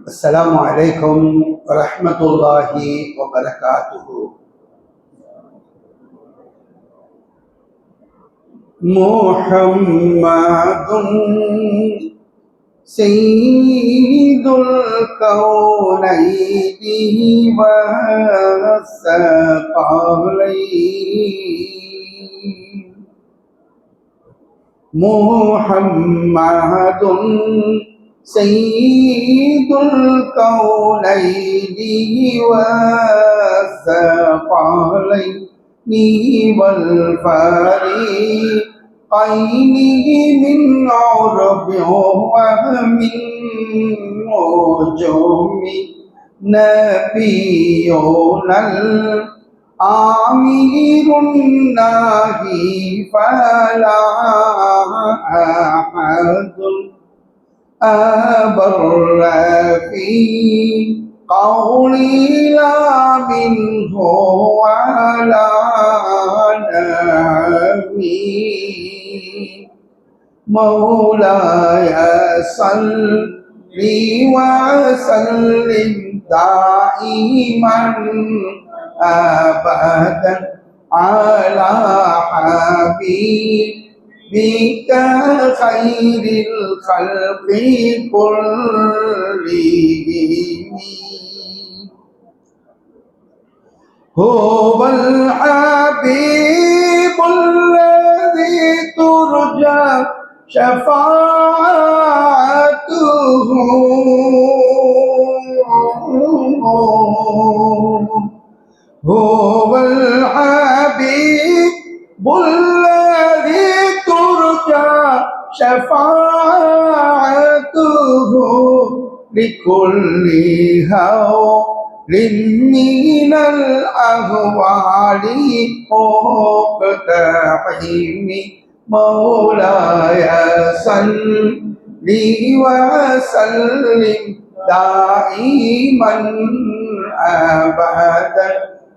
السلام عليكم ورحمة الله وبركاته. محمد سيد الكونين والثقلين. محمد سيد الكونين والثقلين والفريقين من عرب ومن نجوم نبينا الآمر الناهي فلا أحد أبر في قولي لا منه ولا نبي. مولاي صل وسلم دائما أبدا على حبيبك خير الخلق كلهم. هو الحبيب الذي ترجى شفاعته. هو الحبيب الذي ترجى شفاعته لكل هول من الأهوال مقتحم. مولاي صل وسلم دائما أبدا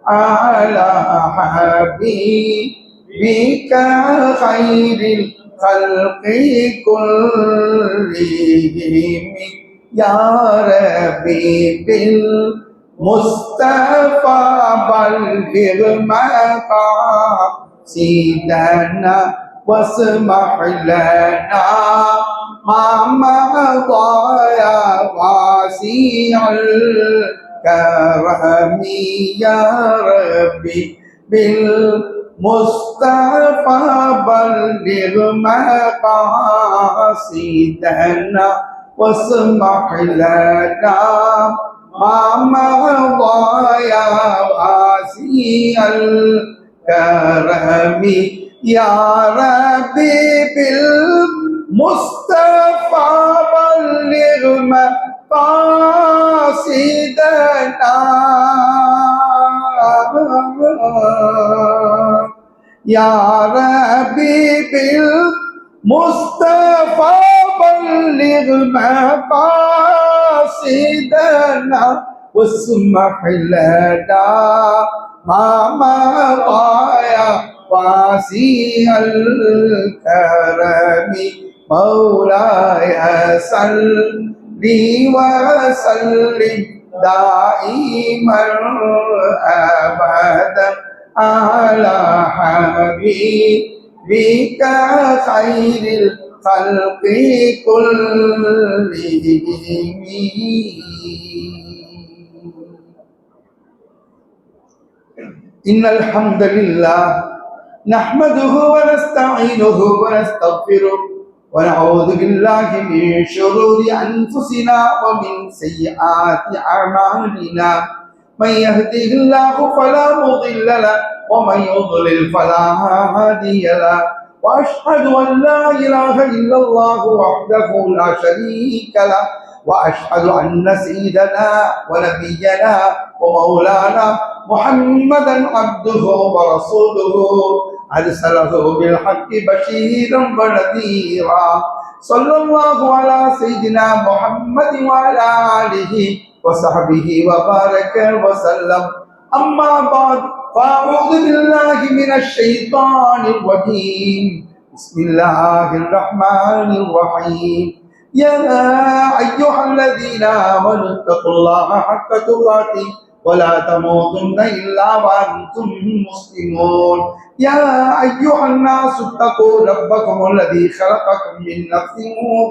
على حبيبك خير الخلق كلهم. يا ربي بالمصطفى بلغ مقاصدنا واسمح لنا ما مضى يا واسع الكرم. يا ربي بالمصطفى بلغ مقاصدنا واسمح لنا ما مضى يا واسع الكرم. يا ربي بالمصطفى بلغ مقاصدنا. يا ربي بالمصطفى بلغ مقاصدنا واسمح لنا ما مضى يا واسع الكرم. مولاي صل وسلم دائما أبدا على حبيبك خير الخلق كلهم. إن الحمد لله نحمده ونستعينه ونستغفره ونعوذ بالله من شرور أنفسنا ومن سيئات أعمالنا. من يهده الله فلا مضل له ومن يضلل فلا هادي له. وأشهد أن لا إله إلا الله وحده لا شريك له وأشهد أن سيدنا ونبينا ومولانا محمدا عبده ورسوله أرسله بالحق بشيرا ونذيرا. صلى الله على سيدنا محمد وعلى آله وصحبه وبارك وسلم. أما بعد فأعوذ بالله من الشيطان الرجيم. بسم الله الرحمن الرحيم يا أيها الذين آمنوا اتقوا الله حق تقاته ولا تموتن إلا وأنتم مسلمون يا أيها الناس اتقوا ربكم الذي خلقكم من نفس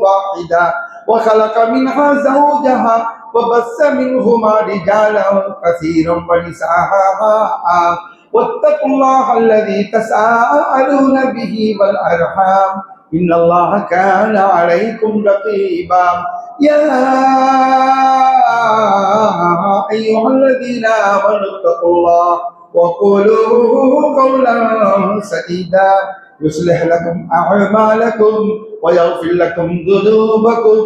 واحدة وخلق منها زوجها وبث منهما رجالا كثيرا ونساء واتقوا الله الذي تساءلون به والأرحام إن الله كان عليكم رقيبا يا أيها الذين آمنوا اتقوا الله وقولوا قولا سديدا يصلح لكم أعمالكم ويغفر لكم ذنوبكم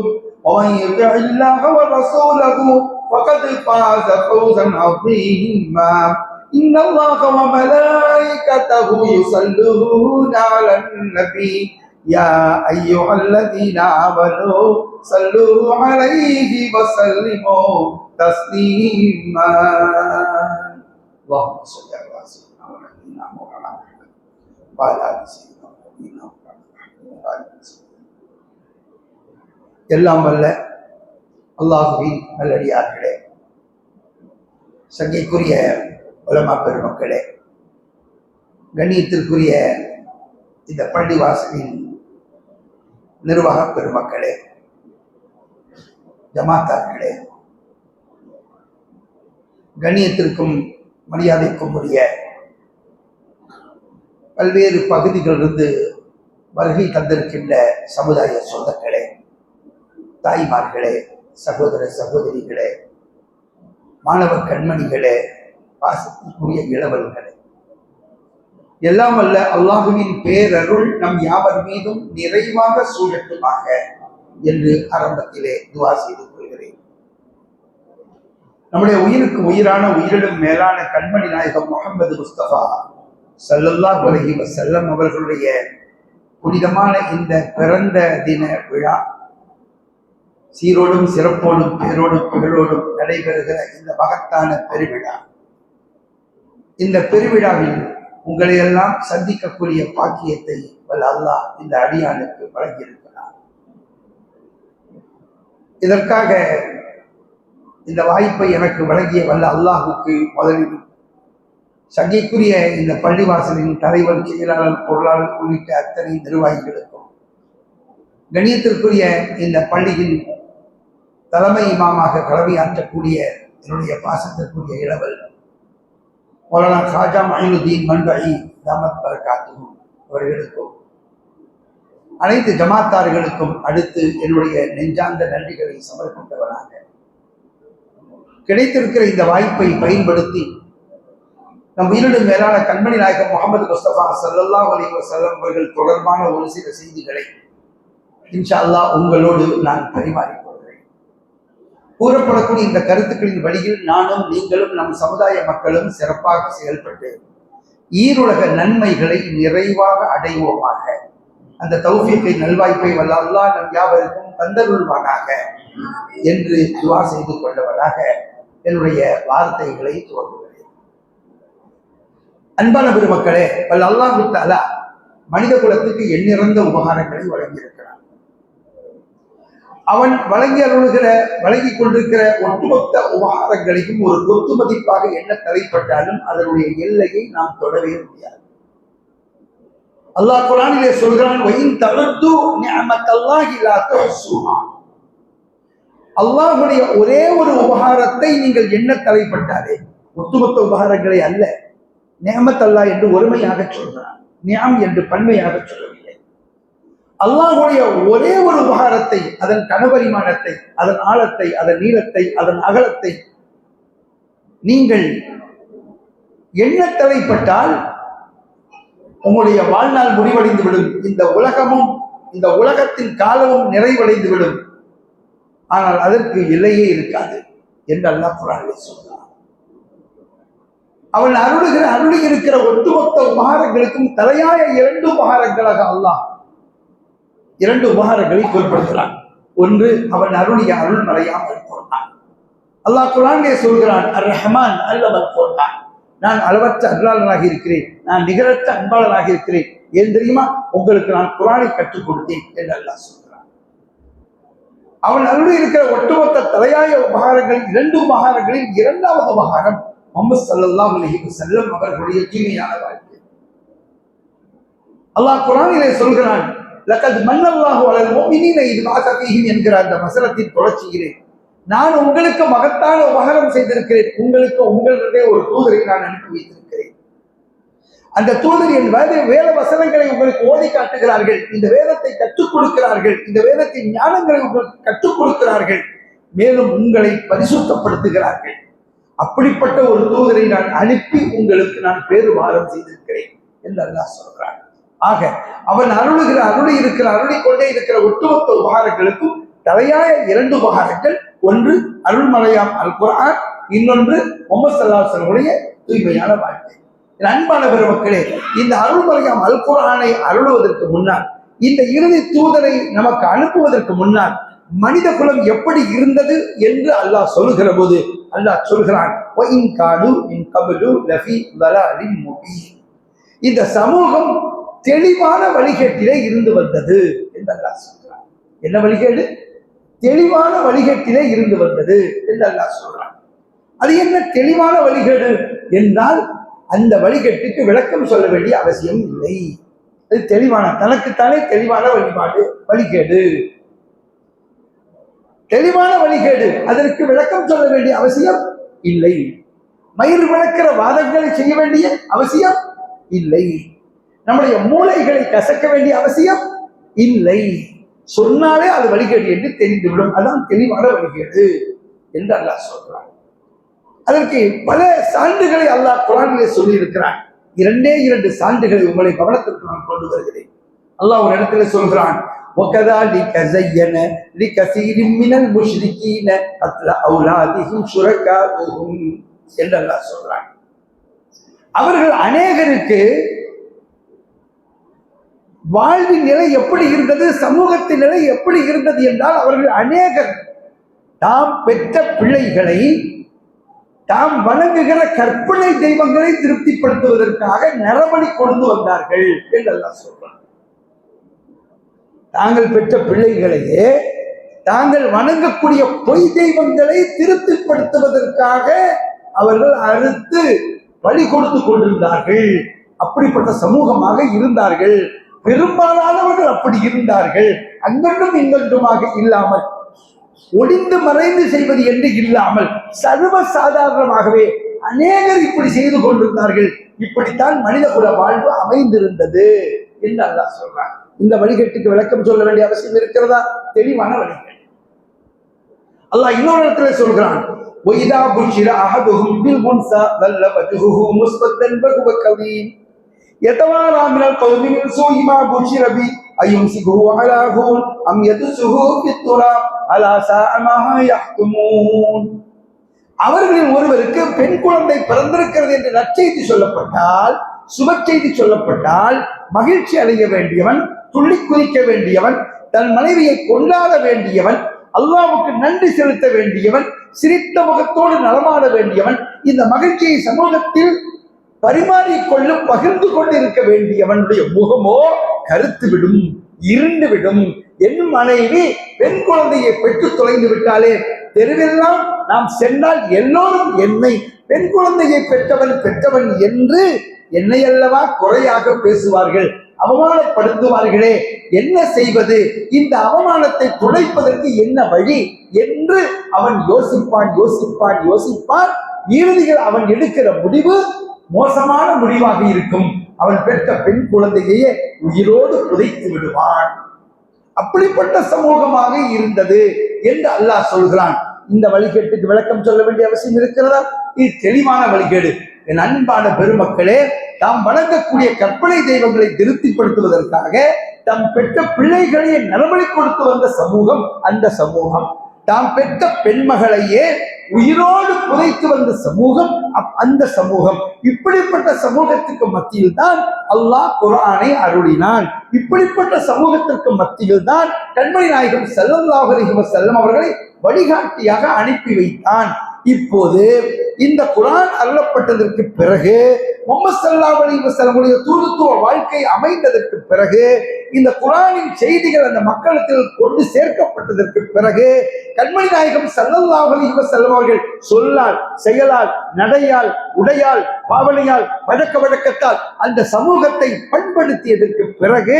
ومن يطع الله ورسوله فقد فاز فوزا عظيما إن الله وملائكته يصلون على النبي يا أيها الذين آمنوا صلوا عليه وسلموا تسليما اللهم صل على سيدنا ونبينا محمد وعلى آل سيدنا ونبينا محمد. எல்லாம் வல்ல அல்லாஹுவின் நல்லடியார்களே, சங்கைக்குரிய உலமா பெருமக்களே, கண்ணியத்திற்குரிய இந்த பள்ளிவாசலின் நிர்வாக பெருமக்களே, ஜமாத்தார்களே, கண்ணியத்திற்கும் மரியாதைக்கும் உரிய பல்வேறு பகுதிகளிலிருந்து வருகை தந்திருக்கின்ற சமுதாய சொந்தங்களே, தாய்மார்களே, சகோதர சகோதரிகளே, மாணவ கண்மணிகளே, பாசத்திற்குரிய இளவல்களே, எல்லாம் வல்ல அல்லாஹுவின் பேரருள் நம் யாவர் மீதும் நிறைவாக சூழட்டுமாக என்று ஆரம்பத்திலே துவா செய்து கொள்கிறேன். நம்முடைய உயிருக்கு உயிரான உயிரிடும் மேலான கண்மணி நாயகம் முஹம்மது முஸ்தபா ஸல்லல்லாஹு அலைஹி வஸல்லம் அவர்களுடைய புனிதமான இந்த பிறந்த தின விழா சீரோடும் சிறப்போடும் பேரோடும் புகழோடும் நடைபெறுகிற இந்த மகத்தான பெருவிழா, இந்த பெருவிழாவில் உங்களை எல்லாம் சந்திக்கக்கூடிய பாக்கியத்தை வல்ல அல்லாஹ் இந்த அடியானுக்கு வழங்கியிருக்கிறார். இதற்காக இந்த வாய்ப்பை எனக்கு வழங்கிய வல்ல அல்லாஹுக்கு முதலில் சங்கைக்குரிய இந்த பள்ளிவாசலின் தலைவர், செயலாளர், பொருளாளர் உள்ளிட்ட அத்தனை நிர்வாகிகளுக்கும், கண்ணியத்திற்குரிய இந்த பள்ளியின் தலைமை இமாமாக கடமையாற்றக்கூடிய என்னுடைய பாசத்திற்குரிய இளவல் மௌலானா காஜா மஹீனுதீன் மன்பஇ தாமத் பரகாத்துஹு அவர்களுக்கும், அனைத்து ஜமாத்தார்களுக்கும் அடுத்து என்னுடைய நெஞ்சார்ந்த நன்றிகளை சமர்ப்பித்தவராக கிடைத்திருக்கிற இந்த வாய்ப்பை பயன்படுத்தி நம் உயிரிடும் மேலான கண்மணி நாயகம் முஹம்மது முஸ்தபா ஸல்லல்லாஹு அலைஹி வஸல்லம் அவர்கள் தொடர்பான ஒரு சில செய்திகளை இன்ஷா அல்லாஹ் உங்களோடு நான் பரிமாறிக்கொள்கிறேன். கூறப்படக்கூடிய இந்த கருத்துக்களின் வழியில் நானும் நீங்களும் நம் சமுதாய மக்களும் சிறப்பாக செயல்பட்டு ஈருலக நன்மைகளை நிறைவாக அடைவோமாக. அந்த தௌஃபீக்கை, நல்வாய்ப்பை வல்ல அல்லாஹ் நம் யாவருக்கும் தந்தருள்வானாக என்று துஆ செய்து கொண்டவராக என்னுடைய வார்த்தைகளை துவங்குகிறேன். அன்பான பெருமக்களே, வல்ல அல்லாஹ் தஆலா மனித குலத்துக்கு எண்ணிறந்த உபகாரங்களை வழங்கியிருக்கிறான். அவன் வழங்கிக் கொண்டிருக்கிற ஒட்டுமொத்த உபகாரங்களையும் ஒரு கொத்து மதிப்பாக என்ன தலைப்பட்டாலும் அதனுடைய எல்லையை நாம் தொடவே முடியாது. அல்லாஹ் குர்ஆனிலே சொல்கிறான், வஇன் தஅது நிஅமத்தல்லாஹி லா துஹ்ஸூஹா. அல்லாஹ்வுடைய ஒரே ஒரு உபகாரத்தை நீங்கள் என்ன தலைப்பட்டாலே, ஒட்டுமொத்த உபகாரங்களை அல்ல, நிஅமத் அல்லாஹ் என்று ஒருமையாக சொல்கிறான், நிஅம் என்று பன்மையாக சொல்லவில்லை. அல்லாஹ்வுடைய ஒரே ஒரு உபகாரத்தை, அதன் கனபரிமாணத்தை, அதன் ஆழத்தை, அதன் நீளத்தை, அதன் அகலத்தை நீங்கள் என்ன தலைப்பட்டால் உங்களுடைய வாழ்நாள் முடிவடைந்து விடும். இந்த உலகமும் இந்த உலகத்தின் காலமும் நிறைவடைந்து விடும். ஆனால் அதற்கு எல்லையே இருக்காது என்று அல்லாஹ் குர்ஆனிலே சொல்கிறான். அவன் அருளி இருக்கிற ஒட்டுமொத்த உபகாரங்களுக்கும் தலையாய இரண்டு உபகாரங்களாக அல்லாஹ் இரண்டு உபகாரங்களை குறிப்பிடுகிறான். ஒன்று, அவன் அருளிய அருள் மறையாமல் குர்ஆன். அல்லாஹ் குர்ஆனிலே சொல்கிறான், அர் ரஹ்மான் அல்லமல் குர்ஆன். நான் அளவற்ற அருளாளனாக இருக்கிறேன், நான் நிகரற்ற அன்பாளராக இருக்கிறேன். ஏன் தெரியுமா? உங்களுக்கு நான் குர்ஆனை கற்றுக் கொடுத்தேன் என்று அல்லாஹ் சொல்கிறான். அவன் அருள் இருக்கிற ஒட்டுமொத்த தலையாய உபகாரங்களில் 2 உபகாரங்களில் 2வது உபகாரம் முஹம்மது ஸல்லல்லாஹு அலைஹி வஸல்லம் அவர்களுடைய தூய்மையான வாழ்க்கை. அல்லாஹ் குர்ஆனிலே சொல்கிறான், லகத் மன்னல்லாஹு அலல் முஃமினீன இத் பஅஸ ஃபீஹிம் என்கிற அந்த வசனத்தின் தொடர்ச்சியிலே நான் உங்களுக்கு மகத்தான உபகாரம் செய்திருக்கிறேன். உங்களுக்கு உங்களிடையே ஒரு தூதரை நான் அனுப்பி வைத்திருக்கிறேன். அந்த தூதர் என் வேத வசனங்களை உங்களுக்கு ஓதி காட்டுகிறார்கள், இந்த வேதத்தை கற்றுக் கொடுக்கிறார்கள், இந்த வேதத்தின் ஞானங்களை உங்களுக்கு கற்றுக் கொடுக்கிறார்கள், மேலும் உங்களை பரிசுத்தப்படுத்துகிறார்கள். அப்படிப்பட்ட ஒரு தூதரை நான் அனுப்பி உங்களுக்கு நான் பேருபாரம் செய்திருக்கிறேன் என்று அல்லாஹ் சொல்கிறான். ஆக அவன் அருளி கொண்டே இருக்கிற ஒட்டுமொத்த உபகாரங்களுக்கும் தலையாய 2 உபகாரங்கள், ஒன்று அருள்மறையாம் அல் குர்ஆன், இன்னொன்று முஹம்மது ஸல்லல்லாஹு அலைஹி வஸல்லம் தூய்மையான வாழ்க்கை. அன்பான பெருமக்களே, இந்த அருள்மறையாம் அல் குர்ஆனை அருளுவதற்கு முன்னால், இந்த இறுதி தூதரை நமக்கு அனுப்புவதற்கு முன்னால் மனித குலம் எப்படி இருந்தது என்று அல்லாஹ் சொல்லுகிற போது அல்லாஹ் சொல்கிறான், இந்த சமூகம் தெளிவான வழிகேட்டிலே இருந்து வந்தது என்று அல்லாஹ் சொல்கிறான். என்ன வழிகேடு? தெளிவான வழிகேட்டிலே இருந்து வந்தது என்று அல்லாஹ் சொல்றான். அது என்ன தெளிவான வழிகேடு என்றால், அந்த வழிகேட்டுக்கு விளக்கம் சொல்ல வேண்டிய அவசியம் இல்லை. அது தெளிவான, தனக்குத்தானே தெளிவான வழிகேடு, தெளிவான வழிகேடு, அதற்கு விளக்கம் சொல்ல வேண்டிய அவசியம் இல்லை. மயிர் விளக்கிற வாதங்களை செய்ய வேண்டிய அவசியம் இல்லை. நம்முடைய மூளைகளை கசக்க வேண்டிய அவசியம் இல்லை. சொன்னாலே அது வழிகேடு என்று தெரிந்துவிடும். அதான் தெளிவான வழிகேடு என்று அல்லாஹ் சொல்றான். அதற்கு பல சான்றுகளை அல்லாஹ் குர்ஆனிலே சொல்லி இருக்கிறான். 2 சான்றுகளை உங்களை கவனத்திற்கு நான் கொண்டு வருகிறேன். அல்லாஹ் ஒரு இடத்துல சொல்கிறான், وَكَذَلِكَ زَيَّنَ لِكَثِيرٍ مِنَ الْمُشْرِكِينَ قَتْلَ أَوْلَادِهِمْ شُرَكَاؤُهُمْ என்று அல்லாஹ் சொல்றான். அவர்கள் அநேகருக்கு வாழ்வின் நிலை எப்படி இருந்தது, சமூகத்தின் நிலை எப்படி இருந்தது என்றால், அவர்கள் அநேகர் தாம் பெற்ற பிள்ளைகளை, தாம் வணங்குகிற கற்பனை தெய்வங்களை திருப்திப்படுத்துவதற்காக நரபலி கொண்டு வந்தார்கள் என்று அல்லாஹ் சொல்றான். தாங்கள் பெற்ற பிள்ளைகளையே தாங்கள் வணங்கக்கூடிய பொய் தெய்வங்களை திருப்திப்படுத்துவதற்காக அவர்கள் அறுத்து வழி கொடுத்து கொண்டிருந்தார்கள். அப்படிப்பட்ட சமூகமாக இருந்தார்கள். பெரும்பாலானவர்கள் அப்படி இருந்தார்கள். அங்கொன்றும் இங்கொன்றுமாக இல்லாமல், ஒளிந்து மறைந்து செய்வது என்று இல்லாமல், சர்வ சாதாரணமாகவே அநேகர் இப்படி செய்து கொண்டிருந்தார்கள். இப்படித்தான் மனித குல வாழ்வு அமைந்திருந்தது என்று அல்லாஹ் சொல்றான். இந்த வழிகேட்டுக்கு விளக்கம் சொல்ல வேண்டிய அவசியம் இருக்கிறதா? தெளிவான வழிகேடு. அல்லாஹ் இன்னொரு இடத்துல சொல்கிறான், وَإِذَا بُشِّرَ أَحَدُهُم بِالْأُنثَىٰ ظَلَّ وَجْهُهُ مُسْوَدًّا وَهُوَ كَظِيمٌ يَتَوَارَىٰ مِنَ الْقَوْمِ مِنْ سُوءِ مَا بُشِّرَ بِهِ أَيُمْسِكُهُ عَلَىٰ هُونٍ أَمْ يَدُسُّهُ فِي التُّرَابِ أَلَا سَاءَ مَا يَحْكُمُونَ. அவர்களில் ஒருவருக்கு பெண் குழந்தை பிறந்திருக்கிறது என்று நற்செய்தி சொல்லப்பட்டால், சுப செய்தி சொல்லப்பட்டால், மகிழ்ச்சி அடைய வேண்டியவன், துள்ளி குதிக்க வேண்டியவன், தன் மனைவியை கொண்டாட வேண்டியவன், அல்லாஹ்வுக்கு நன்றி செலுத்த வேண்டியவன், சிரித்த முகத்தோடு நலமாட வேண்டியவன், இந்த மகிழ்ச்சியை சமூகத்தில் பரிமாறிக்கொள்ளும் பகிர்ந்து கொண்டிருக்க வேண்டியவனுடைய முகமோ கருத்து விடும், இருண்டு விடும். என் மனைவி பெண் குழந்தையை பெற்று தொலைந்து விட்டாலே, தெருவெல்லாம் நாம் சென்றால் எல்லோரும் என்னை பெண் குழந்தையை பெற்றவன் என்று என்னை அல்லவா குறையாக பேசுவார்கள், அவமானப்படுத்துவார்களே, என்ன செய்வது, இந்த அவமானத்தை துடைப்பதற்கு என்ன வழி என்று அவன் யோசிப்பான். இறுதியில் அவன் எடுக்கிற முடிவு மோசமான முடிவாக இருக்கும். அவன் பெற்ற பெண் குழந்தையே உயிரோடு புதைத்து விடுவான். அப்படிப்பட்ட சமூகமாக இருந்தது என்று அல்லாஹ் சொல்கிறான். இந்த வழிகேட்டுக்கு விளக்கம் சொல்ல வேண்டிய அவசியம் இருக்கிறதா? இது தெளிவான வழிகேடு. என் அன்பான பெருமக்களே, தாம் வணங்கக்கூடிய கற்பனை தெய்வங்களை திருப்திப்படுத்துவதற்காக தாம் பெற்ற பிள்ளைகளையே நரபலி கொடுத்து வந்த சமூகம் அந்த சமூகம். தாம் பெற்ற பெண்மகளையே உயிரோடு புதைத்து வந்த சமூகம் அந்த சமூகம். இப்படிப்பட்ட சமூகத்துக்கு மத்தியில் தான் அல்லாஹ் குர்ஆனை அருளினான். இப்படிப்பட்ட சமூகத்திற்கு மத்தியில் தான் கண்மணி நாயகம் ஸல்லல்லாஹு அலைஹி வஸல்லம் அவர்களை வழிகாட்டியாக அனுப்பி வைத்தான். இப்போது இந்த குர்ஆன் அருளப்பட்டதற்கு பிறகு முஹம்மது ஸல்லல்லாஹு அலைஹி வஸல்லமுடைய தூதுத்துவ வாழ்க்கை அமைந்ததற்கு பிறகு இந்த குர்ஆனின் செய்திகள் அந்த மக்களுக்கு கொண்டு சேர்க்கப்பட்டதற்கு பிறகு கண்மணி நாயகம் ஸல்லல்லாஹு அலைஹி வஸல்லம் அவர்கள் சொல்லால், செயலால், நடையால், உடையால், பாவனையால், பழக்க வழக்கத்தால் அந்த சமூகத்தை பண்படுத்தியதற்கு பிறகு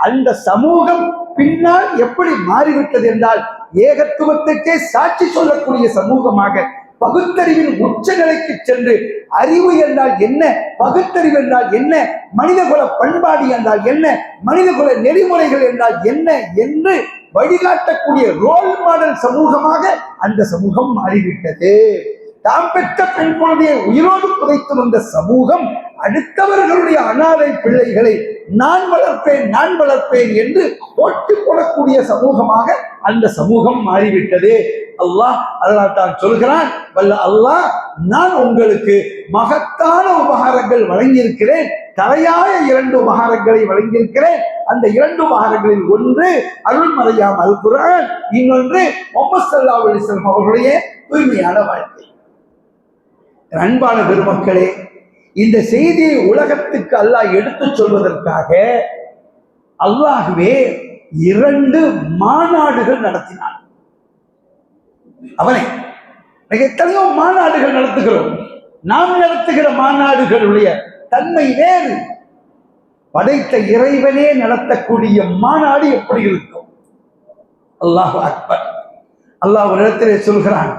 அந்த சமூகம் பின்னால் எப்படி மாறிவிட்டது என்றால் ஏகத்துவத்துக்கே சாட்சி சொல்லக்கூடிய சமூகமாக பகுத்தறிவின் உச்ச நிலைக்கு சென்று அறிவு என்றால் என்ன, பகுத்தறிவு என்றால் என்ன, மனிதகுல பண்பாடு என்றால் என்ன, மனிதகுல நெறிமுறைகள் என்றால் என்ன என்று வழிகாட்டக்கூடிய ரோல் மாடல் சமூகமாக அந்த சமூகம் மாறிவிட்டது. தாம் பெற்ற பெண் குழந்தையை உயிரோடு புதைத்து வந்த சமூகம் அடுத்தவர்களுடைய அனாதை பிள்ளைகளை நான் வளர்ப்பேன் என்று போட்டி போடக்கூடிய சமூகமாக அந்த சமூகம் மாறிவிட்டது. அல்லாஹ் அதனால் தான் சொல்கிறான், வல்ல அல்லாஹ் நான் உங்களுக்கு மகத்தான உபகாரங்கள் வழங்கியிருக்கிறேன், தலையாய 2 உபகாரங்களை வழங்கியிருக்கிறேன். அந்த 2 உபகாரங்களில் ஒன்று அருள்மறையாம் அல் குர்ஆன், இன்னொன்று முஹம்மது ஸல்லல்லாஹு அலைஹி வஸல்லம் அவர்களுடைய தூய்மையான வாழ்க்கை. அன்பான பெருமக்களே, இந்த செய்தியை உலகத்துக்கு அல்லாஹ் எடுத்துச் சொல்வதற்காக அல்லாஹ்வே 2 மாநாடுகள் நடத்தினான். அவனை எத்தனையோ மாநாடுகள் நடத்துகிறோம். நாம் நடத்துகிற மாநாடுகளுடைய தன்மை வேறு. படைத்த இறைவனே நடத்தக்கூடிய மாநாடு எப்படி இருக்கும்? அல்லாஹ் அக்பர். அல்லாஹ் ஒரு இடத்திலே சொல்கிறான்,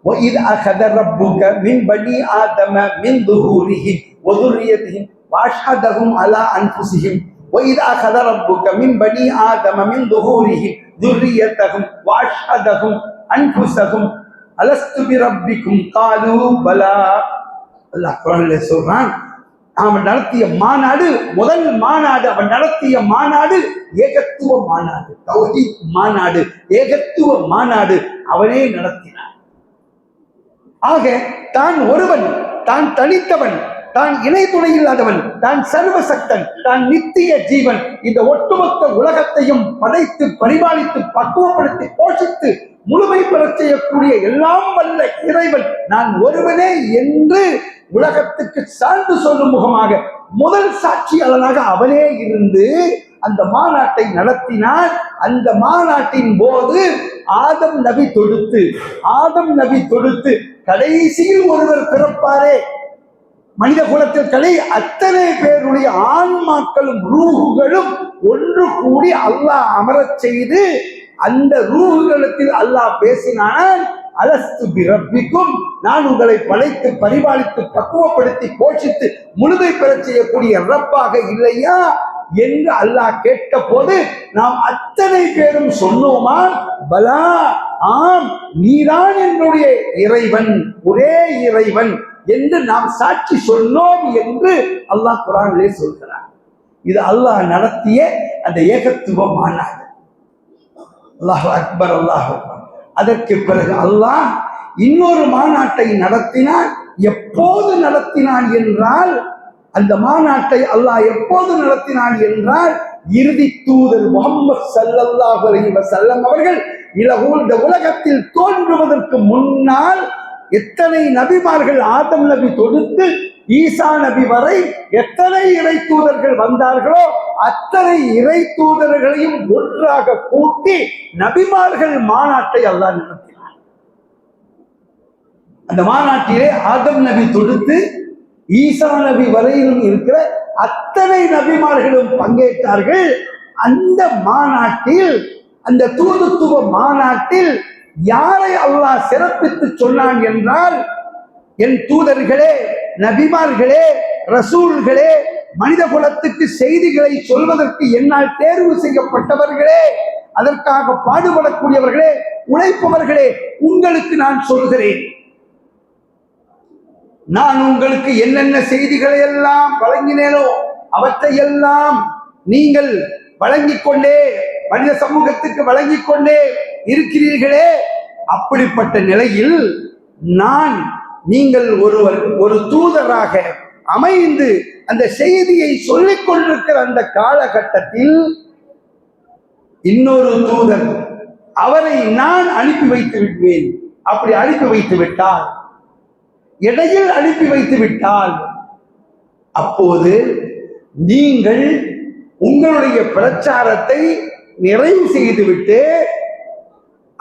وَإِذْ أَخَذَ رَبُّكَ مِنْ بَنِي آدَمَ مِنْ ظُهُورِهِمْ وَذُرِّيَّتِهِمْ وَأَشْهَدَهُمْ عَلَى أَنفُسِهِمْ وَإِذْ أَخَذَ رَبُّكَ مِنْ بَنِي آدَمَ مِنْ ظُهُورِهِمْ ذُرِّيَّتَهُمْ وَأَشْهَدَهُمْ أَنفُسَهُمْ أَلَسْتُ بِرَبِّكُمْ قَالُوا بَلَى. அல்லாஹ் குர்ஆனிலே சொல்றான், அவன் நடத்திய மாநாடு, முதல் மாநாடு, அவன் நடத்திய மாநாடு ஏகத்துவ மாநாடு, தௌஹீத் மாநாடு, ஏகத்துவ மாநாடு அவனே நடத்தினான். ஆக தான் ஒருவன், தான் தனித்தவன், தான் இணை துணை இல்லாதவன், தான் சர்வசக்தன், தான் நித்திய ஜீவன், இந்த ஒட்டுமொத்த உலகத்தையும் படைத்து பரிபாலித்து பக்குவப்படுத்தி போஷித்து முழுமை பெறச் செய்யக்கூடிய எல்லாம் வல்ல இறைவன் நான் ஒருவனே என்று உலகத்துக்கு சான்று சொல்லும் முகமாக முதல் சாட்சியாளனாக அவனே இருந்து அந்த மாநாட்டை நடத்தினார். அந்த மாநாட்டின் போது ஆதம் நபி தொடுத்து கடைசியில் ஒருவர் பிறப்பாரே, மனித குலத்தில் அத்தனை பேருடைய ஆன்மாக்களும் ரூஹுகளும் ஒன்று கூடி அல்லாஹ் அமரச் செய்து அந்த ரூஹுகளுக்கு அல்லாஹ் பேசினான், அலஸ்து பிரப்பிக்கும், நான் உங்களை படைத்து பரிபாலித்து பக்குவப்படுத்தி போஷித்து முழுமை பெறச் செய்யக்கூடிய ரப்பாக இல்லையா என்று அல்லாஹ் கேட்ட போது நாம் அத்தனை பேரும் சொன்னோமா, பலா, ஆம், நீதான் என்னுடைய இறைவன், ஒரே இறைவன் என்று நாம் சாட்சி சொன்னோம் என்று அல்லாஹ் குர்ஆனிலே சொல்கிறார். இது அல்லாஹ் நடத்திய அந்த ஏகத்துவ மாநாடு. அல்லாஹு அக்பர், அல்லாஹு அக்பர். அதற்கு பிறகு அல்லாஹ் இன்னொரு மாநாட்டை நடத்தினான். எப்போது நடத்தினான் என்றால், அந்த மாநாட்டை அல்லாஹ் எப்போது நடத்தினான் என்றால், இறுதி தூதர் முஹம்மது ஸல்லல்லாஹு அலைஹி வஸல்லம் அவர்கள் இந்த உலகத்தில் தோன்றுவதற்கு முன்னால் எத்தனை நபிமார்கள் ஆதம் நபி தொடுத்து ஈசா நபி வரை எத்தனை இறை தூதர்கள் வந்தார்களோ அத்தனை இறை தூதர்களையும் ஒன்றாக கூட்டி நபிமார்கள் மாநாட்டை அல்லாஹ் நடத்தினார். அந்த மாநாட்டிலே ஆதம் நபி தொடுத்து ஈசா நபி வரையிலும் இருக்கிற அத்தனை நபிமார்களும் பங்கேற்றார்கள். அந்த மாநாட்டில், அந்த தூதுத்துவ மாநாட்டில் யாரை அல்லாஹ் சிறப்பித்து சொன்னான் என்றால், என் தூதர்களே, நபிமார்களே, ரசூல்களே, மனித குலத்துக்கு செய்திகளை சொல்வதற்கு என்னால் தேர்வு செய்யப்பட்டவர்களே, அதற்காக பாடுபடக்கூடியவர்களே, உழைப்பவர்களே, உங்களுக்கு நான் சொல்கிறேன், நான் உங்களுக்கு என்னென்ன செய்திகளை எல்லாம் வழங்கினேனோ அவற்றையெல்லாம் நீங்கள் வழங்கிக் கொண்டே, மனித சமூகத்துக்கு வழங்கிக் கொண்டே இருக்கிறீர்களே. அப்படிப்பட்ட நிலையில் நீங்கள் ஒரு தூதராக அமைந்து அந்த செய்தியை சொல்லிக் கொண்டிருக்கிற அந்த காலகட்டத்தில் இன்னொரு தூதர், அவரை நான் அனுப்பி வைத்து விடுவேன். அப்படி அனுப்பி வைத்து விட்டால் இடையில் அனுப்பி வைத்து விட்டால் அப்போது நீங்கள் உங்களுடைய பிரச்சாரத்தை நிறைவு செய்துவிட்டு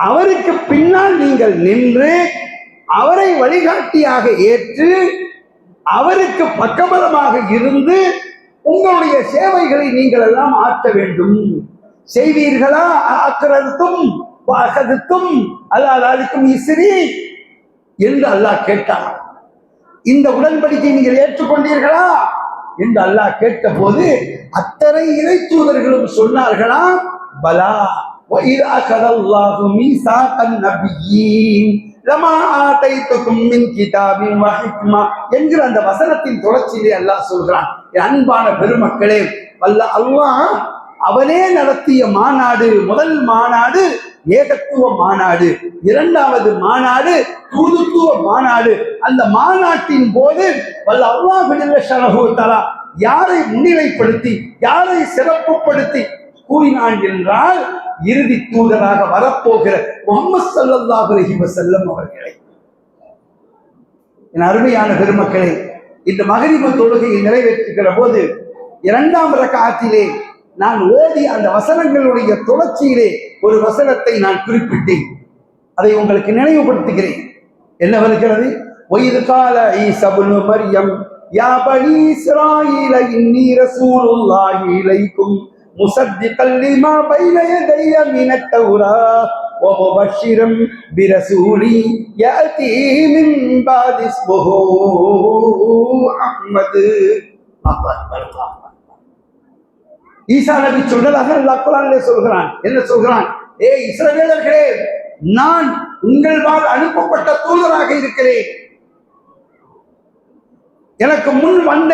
அவருக்கு பின்னால் நீங்கள் நின்று அவரை வழிகாட்டியாக ஏற்று அவருக்கு பக்கபலமாக இருந்து உங்களுடைய சேவைகளை நீங்கள் எல்லாம் ஆற்ற வேண்டும். செய்வீர்களா? ஆக்கிறதும் வாகதும் அல்லாஹ்வுக்கும் இஸ்ரி என்று அல்லாஹ் கேட்டார். இந்த உடன்படிக்கை நீங்கள் ஏற்றுக்கொண்டீர்களா என்று அல்லாஹ் கேட்ட போது அத்தனை இறை தூதர்களும் சொன்னார்களா, பலா وَإِذْ أَخَذَ اللَّهُ مِيثَاقَ النَّبِيِّينَ லமா ஆதைத்துக்கும் மின் கிதாபின் வஹிக்மா என்கிற அந்த வசனத்தின் தொடர்ச்சியிலே அல்லாஹ் சொல்கிறான். அன்பான பெருமக்களே, அல்லாஹ் அவனே நடத்திய மாநாடு, முதல் மாநாடு ஏகத்துவ மாநாடு, இரண்டாவது மாநாடு தூதுத்துவ மாநாடு. அந்த மாநாட்டின் போது அல்லாஹ் ஜல்ல ஷஅனஹு வ தஆலா யாரை முன்னிலைப்படுத்தி யாரை சிறப்புப்படுத்தி கூறினான் என்றால், இறுதி தூதராக வரப்போகிற முஹம்மது ஸல்லல்லாஹு அலைஹி வஸல்லம் அவர்களை. என் அருமையான பெருமக்களே, இந்த மக்ரிபு தொழுகையை நிறைவேற்றுகிற போது இரண்டாம் ரக்அத்திலே நான் ஓதிய அந்த வசனங்களுடைய தொடர்ச்சியிலே ஒரு வசனத்தை நான் குறிப்பிட்டேன். அதை உங்களுக்கு நினைவுபடுத்துகிறேன். என்ன வருகிறது? وَإِذْ قَالَ عِيسَى ابْنُ مَرْيَمَ يَا بَنِي إِسْرَائِيلَ إِنِّي رَسُولُ اللَّهِ إِلَيْكُمْ مُصَدِّقًا لِمَا بَيْنَ يَدَيَّ مِنَ التَّوْرَاةِ وَمُبَشِّرًا بِرَسُولٍ يَأْتِي مِن بَعْدِي اسْمُهُ أَحْمَدُ. ஈசா நபி சொன்னதாக அல்லாஹ் குர்ஆனிலே சொல்கிறான். என்ன சொல்கிறான்? ஏ இஸ்ரவேலர்களே, நான் உங்களால் அனுப்பப்பட்ட தூதராக இருக்கிறேன். எனக்கு முன் வந்த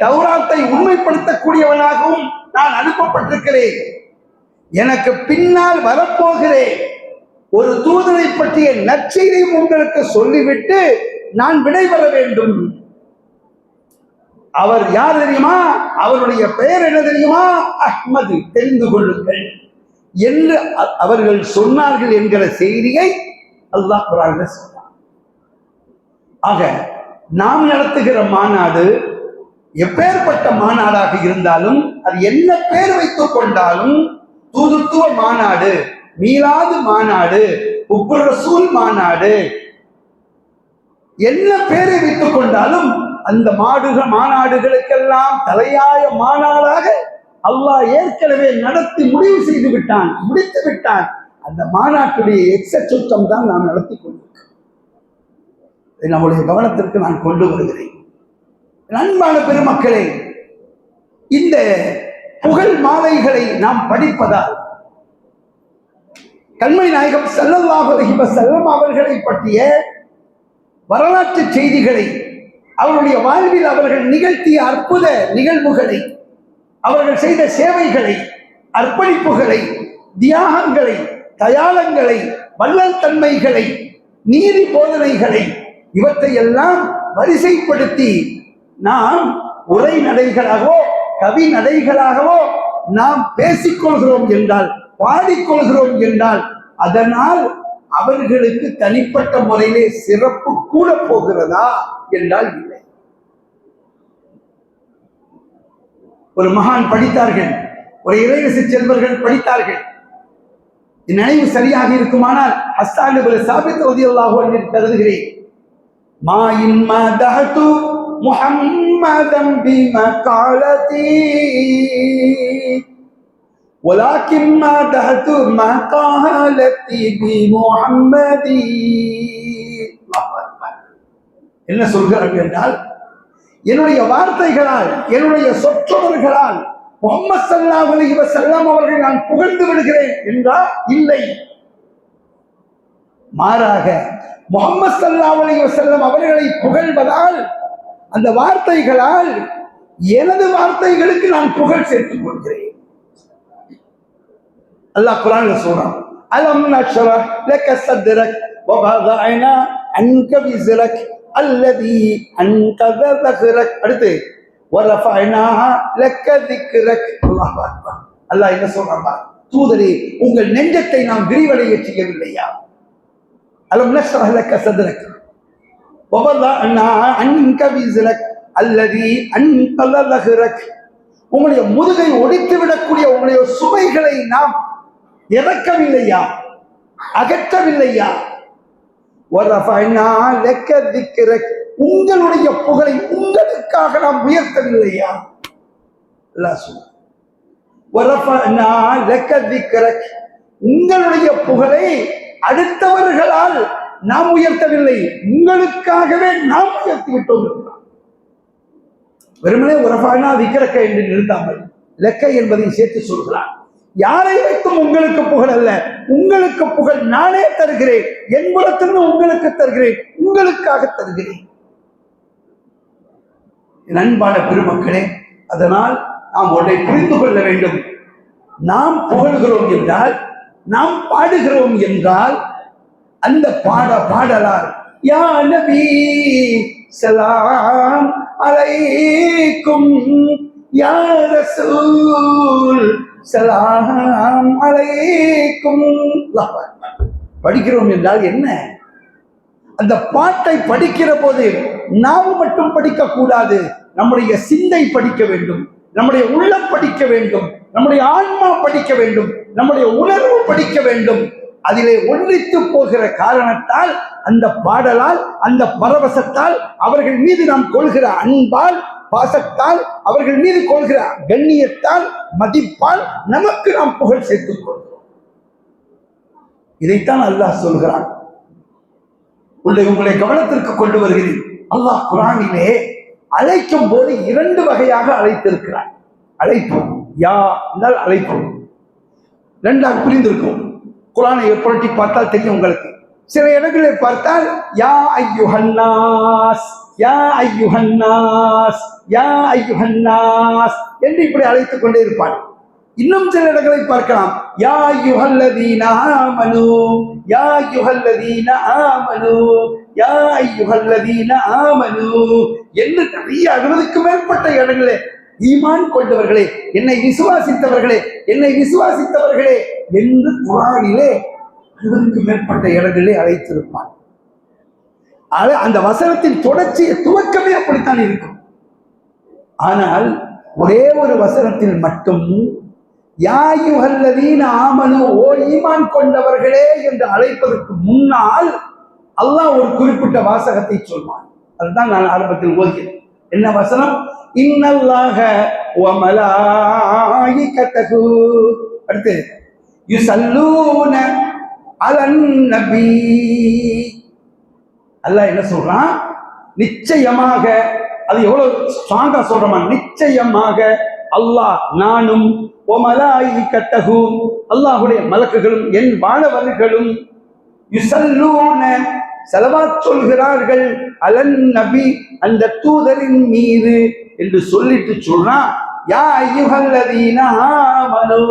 தௌராத்தை உண்மைப்படுத்தக்கூடியவனாகவும் நான் அனுப்பப்பட்டிருக்கிறேன். எனக்கு பின்னால் வரப்போகிறேன் ஒரு தூதரை பற்றிய நற்செய்தியும் உங்களுக்கு சொல்லிவிட்டு நான் விடைபெற வேண்டும். அவர் யார் தெரியுமா? அவருடைய பெயர் என்ன தெரியுமா? அஹ்மது, தெரிந்து கொள்ளுங்கள் என்று அவர்கள் சொன்னார்கள் என்கிற செய்தியை அல்லாஹ் குர்ஆனில் சொன்னார். ஆக நாம் நடத்துகிற மாநாடு எப்பேற்பட்ட மாநாடாக இருந்தாலும், அது என்ன பேர் வைத்துக் கொண்டாலும், தூதுத்துவ மாநாடு, மீலாது மாநாடு, உப்புர் ரசூல் மாநாடு, என்ன பேரை வைத்துக் கொண்டாலும் அந்த மாநாடுகளுக்கெல்லாம் தலையாய மாநாடாக அல்லாஹ் ஏற்கனவே நடத்தி முடிவு செய்து விட்டான், முடித்து விட்டான். அந்த மாநாட்டுடைய எச்சச்சுத்தம் தான் நாம் நடத்தி கொண்டிருக்கிறோம். நம்முடைய கவனத்திற்கு நான் கொண்டு வருகிறேன். அன்பான பெருமக்களே, இந்த புகழ் மாலைகளை நாம் படிப்பதால் கண்மணி நாயகம் ஸல்லல்லாஹு அலைஹி வஸல்லம் அவர்களை பற்றிய வரலாற்று செய்திகளை, அவருடைய வாழ்வில் அவர்கள் நிகழ்த்திய அற்புத நிகழ்வுகளை, அவர்கள் செய்த சேவைகளை, அர்ப்பணிப்புகளை, தியாகங்களை, தயாளங்களை, வள்ளல் தன்மைகளை, நீதி போதனைகளை, இவற்றை எல்லாம் வரிசைப்படுத்தி நாம் உரை நடைகளாகவோ கவி நடைகளாகவோ நாம் பேசிக்கொள்கிறோம் என்றால், பாடிக்கொள்கிறோம் என்றால், அதனால் அவர்களுக்கு தனிப்பட்ட முறையிலே சிறப்பு கூட போகிறதா என்றால் இல்லை. ஒரு மகான் படித்தார்கள், ஒரு இறைவசி செல்வர்கள் படித்தார்கள். நினைவு சரியாக இருக்குமானால் ஹஸ்ஸான் இப்னு சாபித் ரலியல்லாஹு அன்ஹு கருதுகிறேன். மா இன் மதஹது முஹம்மதன் பிமகாலதி வலாக்கின் மதஹது மகாலதி பிமுஹம்மதி. என்ன சொல்கிறார்கள் என்றால், என்னுடைய வார்த்தைகளால், என்னுடைய சொற்றொடர்களால் முஹம்மது ஸல்லல்லாஹு அலைஹி வஸல்லம் அவர்களை நான் புகழ்ந்து விடுகிறேன் என்றால் இல்லை. மாறாக முஹம்மது ஸல்லல்லாஹு அலைஹி வஸல்லம் அவர்களை புகழ்வதால், அந்த வார்த்தைகளால் எனது வார்த்தைகளுக்கு நான் புகழ் சேர்த்துக் கொள்கிறேன். அல்லாஹ் குர்ஆன்ல சொல்றான், அலம் நஷ்ரஹ் லக ஸத்ரக் வ வதஅனா அன்க விஸ்ரக் அல்லதி அன்கத தக்ரக். அடுத்து வரஃபஅனாஹா லக திக்ரக். அல்லாஹ் அக்பர். அல்லாஹ் என்ன சொல்றான்? தூதரே, உங்கள் நெஞ்சத்தை நாம் விரிவடைய செய்யவில்லையா? அலம் நஷ்ரஹ் லக ஸத்ரக், உங்களுடைய முதுகை ஒடித்து விடக்கூடிய உங்களுடைய சுமைகளை நாம் இறக்கவில்லையா, அகற்றவில்லையா? உங்களுடைய புகழை உங்களுக்காக நாம் உயர்த்தவில்லையா? உங்களுடைய புகழை அடுத்தவர்களால் நாம் உயர்த்தவில்லை, உங்களுக்காகவே நாம் உயர்த்தி விட்டோம். வெறுமனே உரஃபஅனா திக்ரக என்று நிறுத்தாமல் லக்க என்பதை சேர்த்து சொல்கிறார். யாரை வைத்தும் உங்களுக்கு புகழ் அல்ல, உங்களுக்கு புகழ் நானே தருகிறேன், என் புறத்திலிருந்து உங்களுக்கு தருகிறேன், உங்களுக்காக தருகிறேன். அன்பான பெருமக்களே, அதனால் நாம் ஒன்றை புரிந்து கொள்ள வேண்டும். நாம் புகழ்கிறோம் என்றால், நாம் பாடுகிறோம் என்றால், அந்த பாடலால் யா நபி ஸலாம் அலைக்கும், யா ரசூல் ஸலாம் அலைக்கும் படிக்கிறோம் என்றால் என்ன? அந்த பாட்டை படிக்கிற போது நாம் மட்டும் படிக்க கூடாது, நம்முடைய சிந்தை படிக்க வேண்டும், நம்முடைய உள்ளம் படிக்க வேண்டும், நம்முடைய ஆன்மா படிக்க வேண்டும், நம்முடைய உணர்வு படிக்க வேண்டும். அதிலே ஒன்றித்து போகிற காரணத்தால், அந்த பாடலால், அந்த பரவசத்தால், அவர்கள் மீது நாம் கொள்கிற அன்பால், பாசத்தால், அவர்கள் மீது கொள்கிற கண்ணியத்தால், மதிப்பால் நமக்கு நாம் புகழ் சேர்த்துக் கொள்கிறோம். இதைத்தான் அல்லாஹ் சொல்கிறான். உங்களை கவனத்திற்கு கொண்டு வருகிறேன். அல்லாஹ் குர்ஆனிலே அழைக்கும் போது 2 வகையாக அழைத்திருக்கிறார். அழைப்பு யா என்றால் அழைப்பு. 2ஆக புரிந்திருக்கும். குர்ஆனை புரட்டி பார்த்தால் தெரியும் உங்களுக்கு. சில இடங்களில் பார்த்தால் யா அய்யுஹன்னாஸ், யா அய்யுஹன்னாஸ், யா அய்யுஹன்னாஸ் என்று இப்படி அழைத்துக் கொண்டே இருப்பார். இன்னும் சில இடங்களை பார்க்கலாம், யா அய்யுஹல்லதீன ஆமனு, யா அய்யுஹல்லதீன ஆமனு, யா அய்யுஹல்லதீன ஆமனு என்று நிறைய 60க்கு மேற்பட்ட இடங்களே ஈமான் கொண்டவர்களே, என்னை விசுவாசித்தவர்களே, என்னை விசுவாசித்தவர்களே என்று குர்ஆனிலே 60க்கு மேற்பட்ட இடங்களே அழைத்திருப்பான். அந்த வசனத்தின் தொடர்ச்சியை துவக்கமே அப்படித்தான் இருக்கும். ஆனால் ஒரே ஒரு வசனத்தில் மட்டும் யா அய்யுஹல்லதீன ஆமனு, ஓ ஈமான் கொண்டவர்களே என்று அழைப்பதற்கு முன்னால் அல்லாஹ் ஒரு குறிப்பிட்ட வாசகத்தை சொல்வான். அதுதான் நான் ஆரம்பத்தில் ஓதினேன். என்ன வசனம்? இன்னல்லாஹ வ மலாயிகத்தஹு, அடுத்து யுஸல்லூன அலன் நபி. அல்லாஹ் என்ன சொல்றான்? நிச்சயமாக, அது எவ்வளவு ஸ்ட்ராங்கா சொல்றோமா, நிச்சயமாக அல்லாஹ் நானும் வ மலாயிகத்தஹு, அல்லாஹ்வுடைய மலக்குகளும் என் வானவர்களும் யுஸல்லூன ஸலவாத் சொல்கிறார்கள் அலன் நபி, அந்த தூதரின் மீது என்று சொல்லிட்டு சொல்றான். யா அய்யுஹல்லதீன ஆமனு,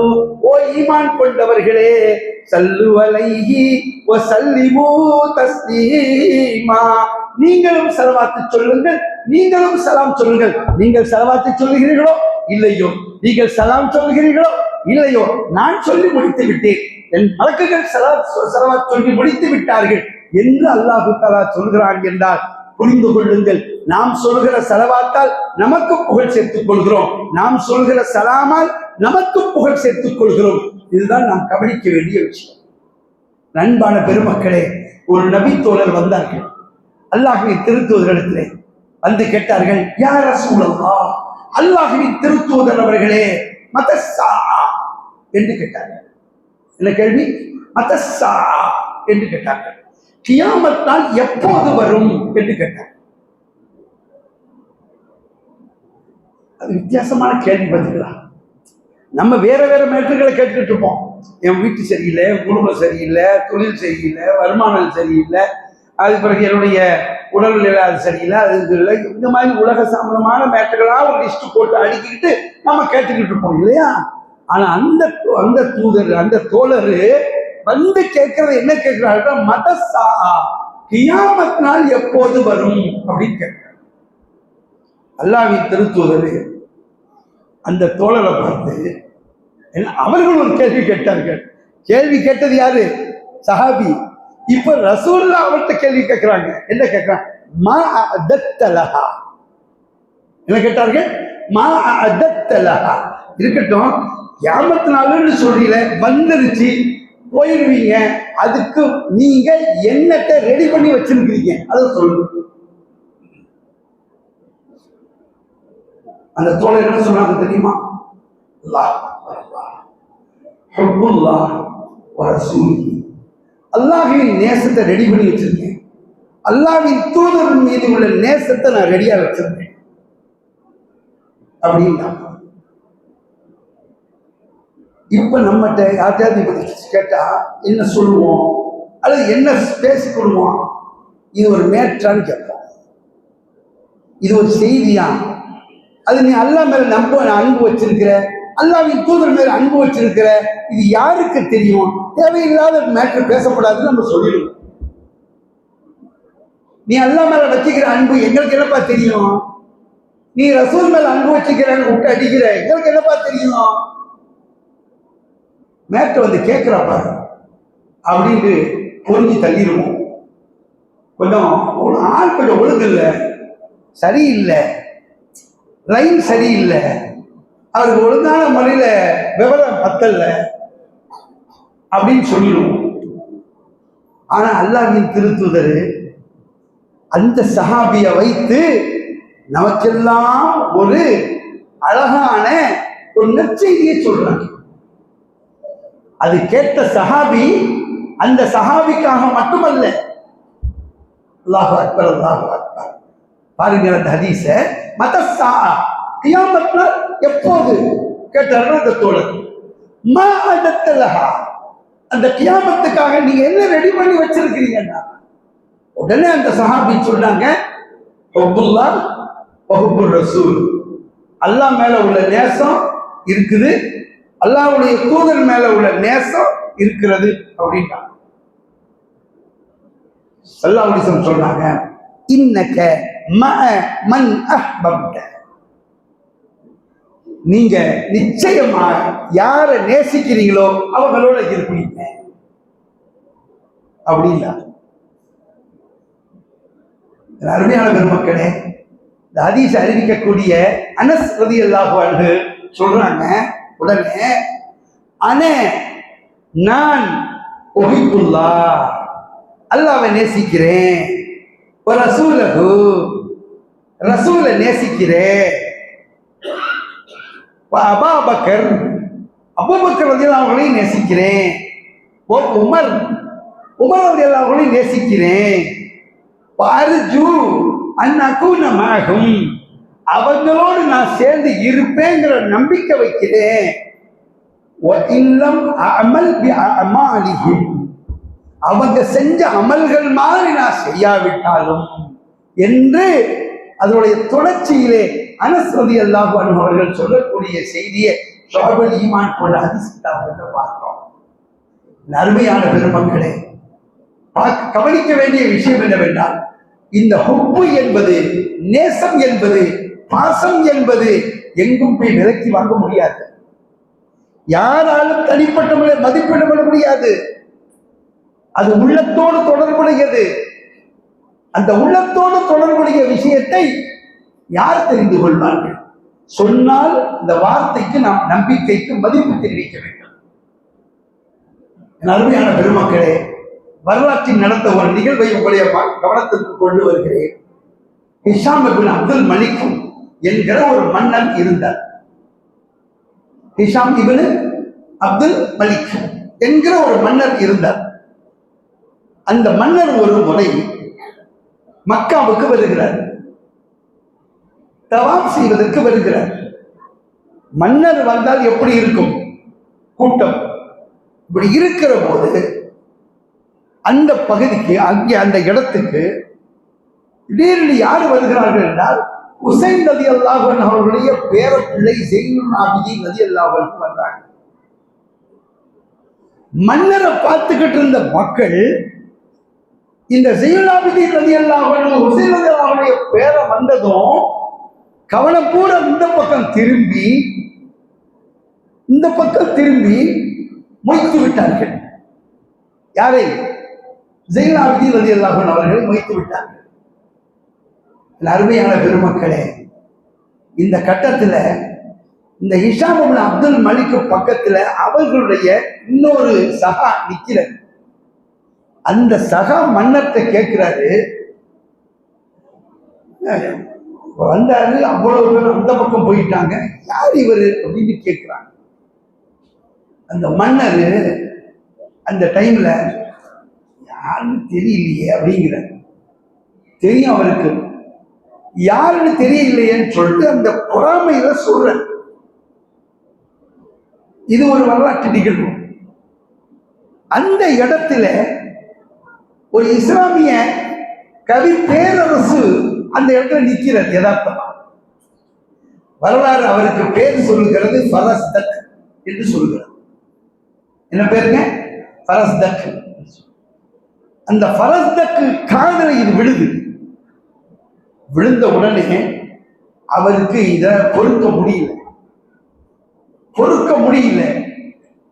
ஓ ஈமான் கொண்டவர்களே, ஸல்லு அலைஹி வ ஸல்லிமு தஸ்லீமா, நீங்களும் ஸலவாத் சொல்லுங்கள், நீங்களும் சலாம் சொல்லுங்கள். நீங்கள் ஸலவாத் சொல்லுகிறீர்களோ இல்லையோ, நீங்கள் சலாம் சொல்லுகிறீர்களோ இல்லையோ, நான் சொல்லி முடித்து விட்டேன், என் மலக்குகள் ஸலவாத் சொல்லி முடித்து விட்டார்கள் என்று அல்லாஹ் தஆலா சொல்கிறான் என்றால் புரிந்து கொள்ளுங்கள். நாம் சொல்கிற ஸலவாத்தால் நமக்கு புகழ் சேர்த்துக் கொள்கிறோம், நாம் சொல்கிற சலாமால் நமக்கு புகழ் சேர்த்துக் கொள்கிறோம். இதுதான் நாம் கவனிக்க வேண்டிய விஷயம். அன்பான பெருமக்களே, ஒரு நபி தோழர் வந்தார்கள். அல்லாஹ்வின் திருத்தூதரிடத்திலே வந்து கேட்டார்கள், யா ரசூலல்லாஹ், அல்லாஹ்வின் திருத்தூதர் அவர்களே, மத்தஸ்ஸா என்று கேட்டார்கள். என்ன கேள்வி? மத்தஸ்ஸா என்று கேட்டார்கள். கியாமத் நாள் எப்போது வரும் என்று கேட்டார். அது வித்தியாசமான கேள்வி. பார்த்தீங்களா? நம்ம வேற வேற மேட்டர்களை கேட்டுட்டு இருப்போம். என் வீட்டு சரியில்லை, குடும்பம் சரியில்லை, தொழில் சரியில்லை, வருமானம் சரியில்லை, அது பிறகு என்னுடைய உடல்நிலை அது சரியில்லை, அது இல்லை, இந்த மாதிரி உலக சம்பந்தமான மேட்டர்களா ஒரு லிஸ்ட் போட்டு அடுக்கிக்கிட்டு நம்ம கேட்டுக்கிட்டு இருப்போம் இல்லையா? ஆனா அந்த தூதர், அந்த தோழர் வந்து கேட்கறது என்ன கேட்கிறார்கள்? மதசா, கியாமத் நாள் எப்போது வரும் அப்படின்னு கேட்கிறார். அல்லாஹ்வின் திருத்தூதர் அந்த தோழரை பார்த்து அவர்கள் ஒரு கேள்வி கேட்டார்கள். கேள்வி கேட்டது யாரு? சஹாபி. இப்ப ரசூலுல்லாஹ் அவர்கிட்ட கேள்வி கேட்கிறாங்க. என்ன கேட்கிறாங்க? மா அஅதத்தலஹா, என்ன கேட்டார்கள்? மா அஅதத்தலஹா. இருக்கட்டும், கியாமத் நாளுன்னு சொல்றீல, வந்துருச்சு, போயிடுவீங்க, அதுக்கு நீங்க என்னத்தை ரெடி பண்ணி வச்சிருக்கீங்க அதை சொல்லுங்க. அந்த தோழர் என்ன சொன்னாங்க தெரியுமா? அல்லாஹ்வின் நேசத்தை ரெடி பண்ணி வச்சிருக்கேன், அல்லாஹ்வின் தூதர் மீது உள்ள நேசத்தை நான் ரெடியா வச்சிருக்கேன் அப்படின்னா. இப்ப நம்மகிட்ட யார்கிட்ட கேட்டா என்ன சொல்லுவோம், அல்லது என்ன பேசிக் கொள்வோம்? இது ஒரு மேற்றான்னு கேட்போம், இது ஒரு செய்தியா, அது நீ அல்லாஹ் மேல அன்பு வச்சிருக்கிற, அல்லாஹ்வின் தூதர் மேல அன்பு வச்சிருக்கிற, இது யாருக்கு தெரியும்? தேவையில்லாத மேட்டர் பேசப்படாதுன்னு நம்ம சொல்லிடுவோம். நீ அல்லாஹ் மேல வச்சுக்கிற அன்பு எங்களுக்கு என்னப்பா தெரியும்? நீ ரசூல் மேல அன்பு வச்சுக்கிறன்னு விட்டு அடிக்கிற, எங்களுக்கு என்னப்பா தெரியும்? மேட்டர் வந்து கேட்கிறப்ப அப்படின்னு புரிஞ்சு தள்ளிடுவோம். கொஞ்சம் ஆள் கொஞ்சம் ஒழுங்கு இல்லை, சரியில்லை, லைன் சரியில்லை, அவருக்கு ஒழுங்கான முறையில விவரம் பத்தல்ல அப்படின்னு சொல்லிடுவோம். ஆனா அல்லாஹ்வின் திருத்தூதர் அந்த சஹாபியை வைத்து நமக்கெல்லாம் ஒரு அழகான ஒரு நற்செய்தியை சொல்றாங்க. அது கேட்ட சஹாபி அந்த சஹாபிக்காக மட்டுமல்ல, அல்லாஹு அக்பர் அல்லாஹு அக்பர். பாருங்க அந்த ஹதீஸ, மதஸ்ஸா கியாமத் எப்போது கேட்டார்கள் அந்த தோழர். மா அஅதத்தலஹா, அந்த கியாமத்துக்காக நீங்க என்ன ரெடி பண்ணி வச்சிருக்கிறீங்கன்னா, உடனே அந்த சஹாபி சொன்னாங்க, ஹுப்புல்லாஹ் வ ஹுப்புர் ரசூல், அல்லாஹ் மேல உள்ள நேசம் இருக்குது, அல்லாஹ்வுடைய தூதர் மேல உள்ள நேசம் இருக்கிறது அப்படின்னா. ஸல்லல்லாஹு அலைஹி வஸல்லம் சொன்னாங்க, இன்னக மஅ மன் அஹ்பப்த, நீங்க நிச்சயமா யாரை நேசிக்கிறீங்களோ அவங்களோட இருப்பீங்க அப்படின்னா. அருமையான பெருமக்களே, இந்த ஹதீஸ் அறிவிக்கக்கூடிய அனஸ் ரலியல்லாஹு அன்ஹு சொல்றாங்க, உடனே அனே நான் உஹிப்புல்லாஹ், அல்லாஹ்வை நேசிக்கிறேன், ரசூலஹு, ரசூலை நேசிக்கிறேன், அபூபக்கர், அபூபக்கர் ரலியல்லாஹு அன்ஹுவையும் நேசிக்கிறேன், உமர், உமர் ரலியல்லாஹு அன்ஹுவையும் நேசிக்கிறேன், அர்ஜு அன் அகூன மஅஹும், அவங்களோடு நான் சேர்ந்து இருப்பேங்கிற நம்பிக்கை வைக்கிறேன். அவங்க செஞ்ச அமல்கள் மாதிரி நான் செய்யாவிட்டாலும் என்று அதனுடைய தொடர்ச்சியிலே அனஸ் ரலியல்லாஹு அன்ஹு அவர்கள் சொல்லக்கூடிய செய்தியை ஷுஅபுல் ஈமான் போன்ற ஹதீஸ் கிதாபுகளில் பார்க்கிறோம். அருமையான பெருமக்களே, கவனிக்க வேண்டிய விஷயம் என்னவென்றால், இந்த ஹுப்பு என்பது, நேசம் என்பது, பாசம் என்பது எங்கும் போய் விலக்கி வாங்க முடியாது, யாராலும் தனிப்பட்ட முறையில் மதிப்பிட முடியாது. அது உள்ளத்தோடு தொடர்புடையது. அந்த உள்ளத்தோடு தொடர்புடைய விஷயத்தை யார் தெரிந்து கொள்வார்கள்? சொன்னால் இந்த வார்த்தைக்கு நாம் நம்பிக்கைக்கு மதிப்பு தெரிவிக்க வேண்டும். என் அருமையான பெருமக்களே, வரலாற்றில் நடந்த ஒரு நிகழ்வை உங்களுடைய கவனத்திற்கு கொண்டு வருகிறேன். ஹிஷாம் இப்னு அப்துல் மலிக் என்கிற ஒரு மன்னன் இருந்தார். ஹிஷாம் இப்னு அப்துல் மலிக் என்கிற ஒரு மன்னர் இருந்தார். அந்த மன்னர் ஒரு முறை மக்காவுக்கு வருகிறார், தவாப் செய்வதற்கு வருகிறார். மன்னர் வந்தால் எப்படி இருக்கும் கூட்டம்? இப்படி இருக்கிற போது அந்த பகுதிக்கு, அங்கே அந்த இடத்துக்கு திடீர்னு யார் வருகிறார்கள் என்றால், ஹுசைன் ரலியல்லாஹு அன்ஹு அவர்களுடைய பேரப்பிள்ளை ஸைனுல் ஆபிதீன் ரலியல்லாஹு அன்ஹு வந்தாங்க. மன்னரை பார்த்துக்கிட்டு இருந்த மக்கள் இந்த ஸைனுல் ஆபிதீன் ரலியல்லாஹு அன்ஹு ஹுசைன் ரலியல்லாஹு அன்ஹுடைய பேரை வந்ததும் கவனம் பூரா இந்த பக்கம் திரும்பி மொய்த்து விட்டார்கள். யாரை? ஸைனுல் ஆபிதீன் ரலியல்லாஹு அன்ஹு அவர்களை மொய்த்து விட்டார்கள். அருமையான பெருமக்களே, இந்த கட்டத்துல இந்த ஹிஷாம் இப்னு அப்துல் மலிக்கு பக்கத்துல அவர்களுடைய இன்னொரு சகா நிக்கிறார். அந்த சகா மன்னர்கிட்ட கேட்கிறாரு, வந்தாரு, அவ்வளவு பேர் அந்த பக்கம் போயிட்டாங்க, யார் இவரு அப்படின்னு கேட்கிறாங்க. அந்த மன்னர் அந்த டைம்ல யாருன்னு தெரியலையே அப்படிங்கிறார். தெரியும் அவருக்கு, யாருன்னு தெரியலையேன்னு சொல்லிட்டு அந்த பொறாமையில சொல்ற. இது ஒரு வரலாற்று நிகழ்வு. அந்த இடத்துல ஒரு இஸ்லாமிய கவி பேரரசு அந்த இடத்துல நிக்கிறார். யதார்த்தமா வரலாறு அவருக்கு பேர் சொல்லுகிறது ஃபரஸ்தக் என்று சொல்லுகிறார். என்ன பேருங்க? ஃபரஸ்தக். அந்த ஃபரஸ்தக்கு காதலை இது விழுது. விழுந்த உடனே அவருக்கு இத பொறுக்க முடியல.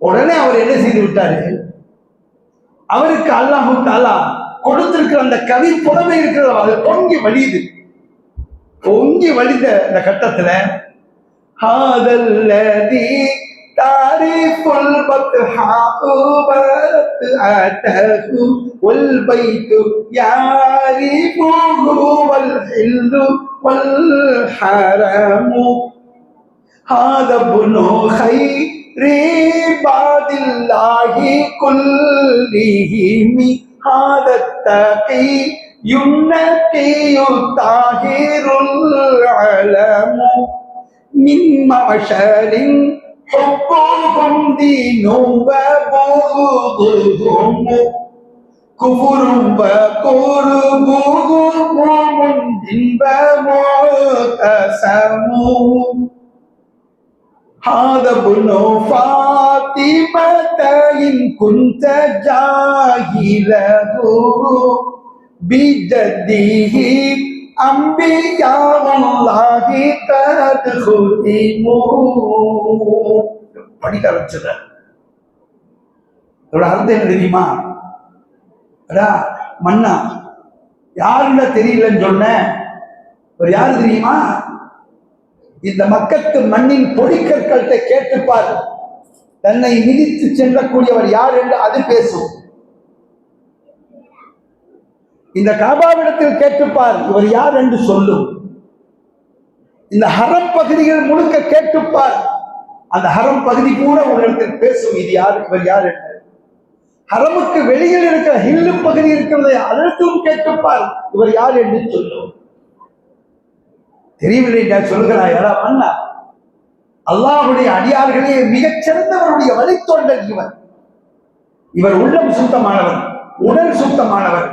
உடனே அவர் என்ன செய்து விட்டாரு, அவருக்கு அல்லாஹ் தஆலா கொடுத்திருக்கிற அந்த கவி புலமை இருக்கிறது, அது பொங்கி வழிந்த அந்த கட்டத்துல ஹாதல்லதி தாரிஃபுல் பத்ஹாஉ பரத் அத்தஹு வல் பைத்து யாரிஃபுஹு வல் ஹில்லு வல் ஹரமு ஹாதா புனு கைரி பாதில்லாஹி குல்லிஹிமி ஹாதா தகி யுன்னகியு தாஹிருல் அலமு மின் மஷரின் ஹுப்புஹும் தீனும் வ புகுதுஹும் குஃபுரும் வ குர்புஹும் தின்ப முகஸமு ஹாதா புனு ஃபாத்திமத இன் குன்த ஜாஹிலஹு பிஜதிஹி அம்பியாவுல்லாஹி தத்ஹுதிமு. படிக்க ஆரம்பிச்சிடுறார். இதோட அர்த்தம் என்ன தெரியுமா? மன்னா யாருன்னு தெரியலன்னு சொன்ன, யாரு தெரியுமா? இந்த மக்கத்து மண்ணின் பொடிக்கற்கள்கிட்ட கேட்டுப்பார், தன்னை மிதித்து செல்லக்கூடியவர் யார் என்று அது பேசும். இந்த காபாவிடத்தில் கேட்டுப்பார், இவர் யார் என்று சொல்லும். இந்த ஹரம் பகுதிகள் முழுக்க கேட்டுப்பார், அந்த ஹரம் பகுதி கூட உங்களிடத்தில் பேசும், இது யார், இவர் யார் என்று. ஹரமுக்கு வெளியில் இருக்கிற ஹில்லு பகுதி இருக்கிறதை அதற்கும் கேட்டுப்பார், இவர் யார் என்று சொல்லும். தெரியவில்லை நான் சொல்கிறாயா மன்னா, அல்லாஹ்வுடைய அடியார்களே மிகச் சிறந்தவருடைய வழித்தோன்றல் இவர் உள்ளம் சுத்தமானவர், உடல் சுத்தமானவர்,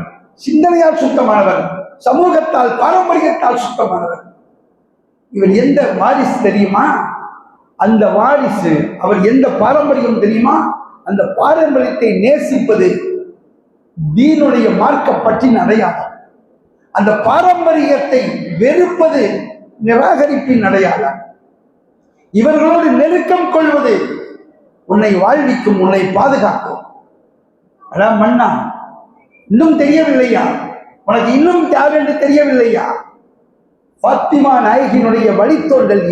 சிந்தனையால் சுத்தமானவர், சமூகத்தால் பாரம்பரியத்தால் சுத்தமானவர். இவர் எந்த வாரிசு தெரியுமா? அந்த வாரிசு அவர் எந்த பாரம்பரியம் தெரியுமா? அந்த பாரம்பரியத்தை நேசிப்பது தீனுடைய மார்க்கப்பற்றின் அடையாளம். அந்த பாரம்பரியத்தை வெறுப்பது நிராகரிப்பின் அடையாளம். இவர்களோடு நெருக்கம் கொள்வது உன்னை வாழ்விக்கும், உன்னை பாதுகாக்கும். அதான் மன்னா, இன்னும் தெரியவில்லையா உனக்கு? இன்னும் யார் என்று தெரியவில்லையா? பாத்திமா நாயகியினுடைய வழித்தோன்றல்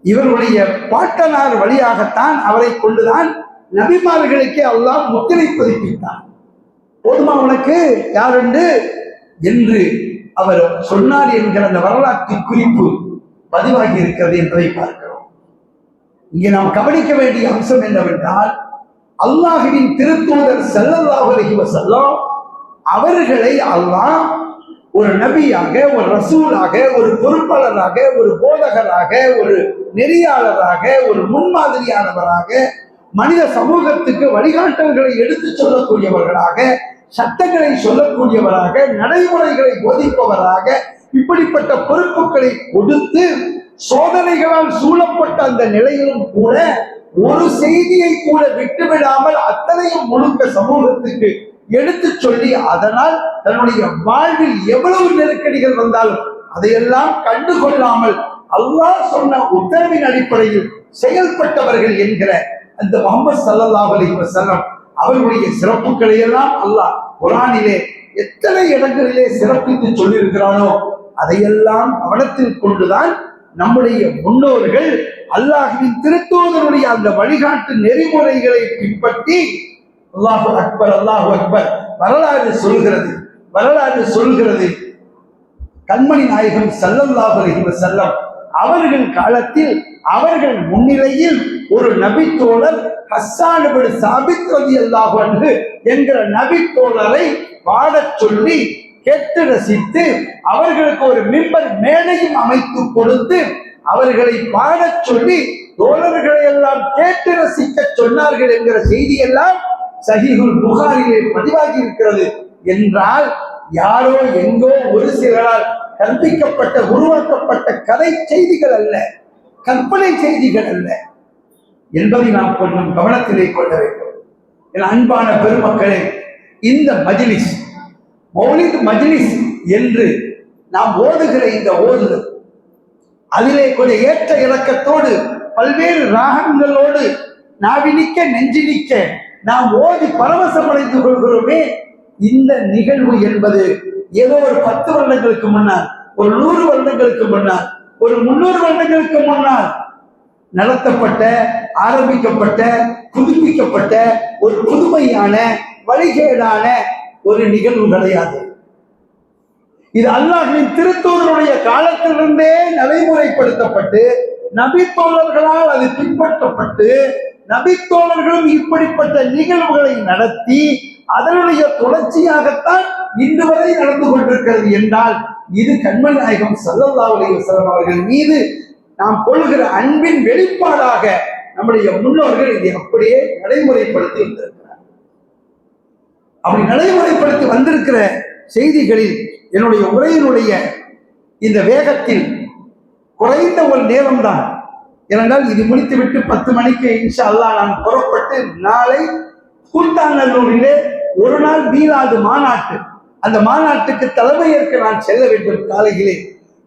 இவருடைய பாட்டனார் வழியாகத்தான், அவரை கொண்டுதான் நபிமார்களுக்கே அல்லாஹ் முத்திரை பதிப்பித்தான். போதுமா உனக்கு யார் என்று அவர் சொன்னார் என்கிற அந்த வரலாற்று குறிப்பு பதிவாகி இருக்கிறது என்பதை பார்க்கிறோம். இங்கே நாம் கவனிக்க வேண்டிய அம்சம் என்னவென்றால், அல்லாஹுவின் திருத்தூதர் ஸல்லல்லாஹு அலைஹி வஸல்லம் அவர்களை அல்லாஹ் ஒரு நபியாக, ஒரு ரசூலாக, ஒரு பொறுப்பாளராக, ஒரு போதகராக, ஒரு நெறியாளராக, ஒரு முன்மாதிரியானவராக, மனித சமூகத்துக்கு வழிகாட்டல்களை எடுத்து சொல்லக்கூடியவர்களாக, சட்டங்களை சொல்லக்கூடியவராக, நடைமுறைகளை போதிப்பவராக, இப்படிப்பட்ட பொறுப்புகளை கொடுத்து சோதனைகளால் சூழப்பட்ட அந்த நிலையிலும் கூட ஒரு செய்தியை கூட விட்டுவிடாமல் அத்தனையும் முழுக்க சமூகத்துக்கு எடுத்து சொல்லி, அதனால் தன்னுடைய வாழ்வில் எவ்வளவு நெருக்கடிகள் வந்தாலும் அதையெல்லாம் கண்டுகொள்ளாமல் அல்லாஹ் சொன்ன உத்தரவின் அடிப்படையில் செயல்பட்டவர்கள் என்கிற அந்த முஹம்மது ஸல்லல்லாஹு அலைஹி வஸல்லம் அவர்களுடைய சிறப்புகளை எல்லாம் அல்லாஹ் குர்ஆனிலே எத்தனை இடங்களிலே சிறப்பித்து சொல்லியிருக்கிறானோ அதையெல்லாம் கவனத்தில் கொண்டுதான் நம்முடைய முன்னோர்கள் அல்லாஹ்வின் திருத்தூதருடைய அந்த வழிகாட்டு நெறிமுறைகளை பின்பற்றி அல்லாஹு அக்பர் அல்லாஹு அக்பர் வரலாறு சொல்கிறது கண்மணி நாயகம் ஸல்லல்லாஹு அலைஹி வஸல்லம் அவர்கள் காலத்தில் அவர்கள் முன்னிலையில் ஒரு நபி தோழர் ஹஸ்ஸான் இப்னு சாபித் ரலியல்லாஹு அன்ஹு என்கிற நபி தோழரை பாடச் சொல்லி கேட்டு ரசித்து அவர்களுக்கு ஒரு மிம்பர் மேடையும் அமைத்து கொடுத்து அவர்களை பாடச் சொல்லி தோழர்களை எல்லாம் கேட்டு ரசிக்க சொன்னார்கள் என்கிற செய்தி எல்லாம் சஹீஹுல் புகாரிலே பதிவாகி இருக்கிறது. என்றால் யாரோ எங்கோ ஒரு சிலரால் கற்பிக்கப்பட்ட உருவாக்கப்பட்ட கதை செய்திகள் அல்ல, கற்பனை செய்திகள் அல்ல என்பதை நாம் கொஞ்சம் கவனத்திலே கொள்ள வேண்டும். என் அன்பான பெருமக்களே, இந்த மஜ்லிஸ் மௌலித் மஜ்லிஸ் என்று நாம் ஓதுகிற இந்த ஓதுதல், அதிலே கொஞ்சம் ஏற்ற இறக்கத்தோடு பல்வேறு ராகங்களோடு நாவினிக்க நெஞ்சினிக்க நாம் ஓதி பரவசமடைந்து கொள்கிறோமே, இந்த நிகழ்வு என்பது ஏதோ ஒரு 10 வருடங்களுக்கு முன்னால், ஒரு 100 வருடங்களுக்கு முன்னால், ஒரு 300 வருடங்களுக்கு முன்னால் நடத்தப்பட்ட, ஆரம்பிக்கப்பட்ட, புதுப்பிக்கப்பட்ட ஒரு புதுமையான வழிகேடான ஒரு நிகழ்வு கிடையாது. இது அல்லாஹ்வின் திருத்தூதருடைய காலத்திலிருந்தே நடைமுறைப்படுத்தப்பட்டு நபி தோழர்களால் அது பின்பற்றப்பட்டு நபி தோழர்களும் இப்படிப்பட்ட நிகழ்வுகளை நடத்தி அதனுடைய தொடர்ச்சியாகத்தான் இன்று வரை நடந்து கொண்டிருக்கிறது என்றால் இது கண்மணி நாயகம் ஸல்லல்லாஹு அலைஹி வஸல்லம் அவர்கள் மீது நாம் கொள்கிற அன்பின் வெளிப்பாடாக நம்முடைய முன்னோர்கள் இதை அப்படியே நடைமுறைப்படுத்தி வந்திருக்கிறார். அப்படி நடைமுறைப்படுத்தி வந்திருக்கிற செய்திகளில் என்னுடைய உரையினுடைய இந்த வேகத்தில் குறைந்த ஒரு நேரம்தான். ஏனென்றால் இது முடித்துவிட்டு 10 மணிக்கு இன்ஷா அல்லாஹ் நான் புறப்பட்டு நாளை கூத்தாநல்லூரிலே ஒரு நாள் மீளாது மாநாட்டு, அந்த மாநாட்டுக்கு தலைமையேற்க நான் செல்ல வேண்டும் காலையிலே.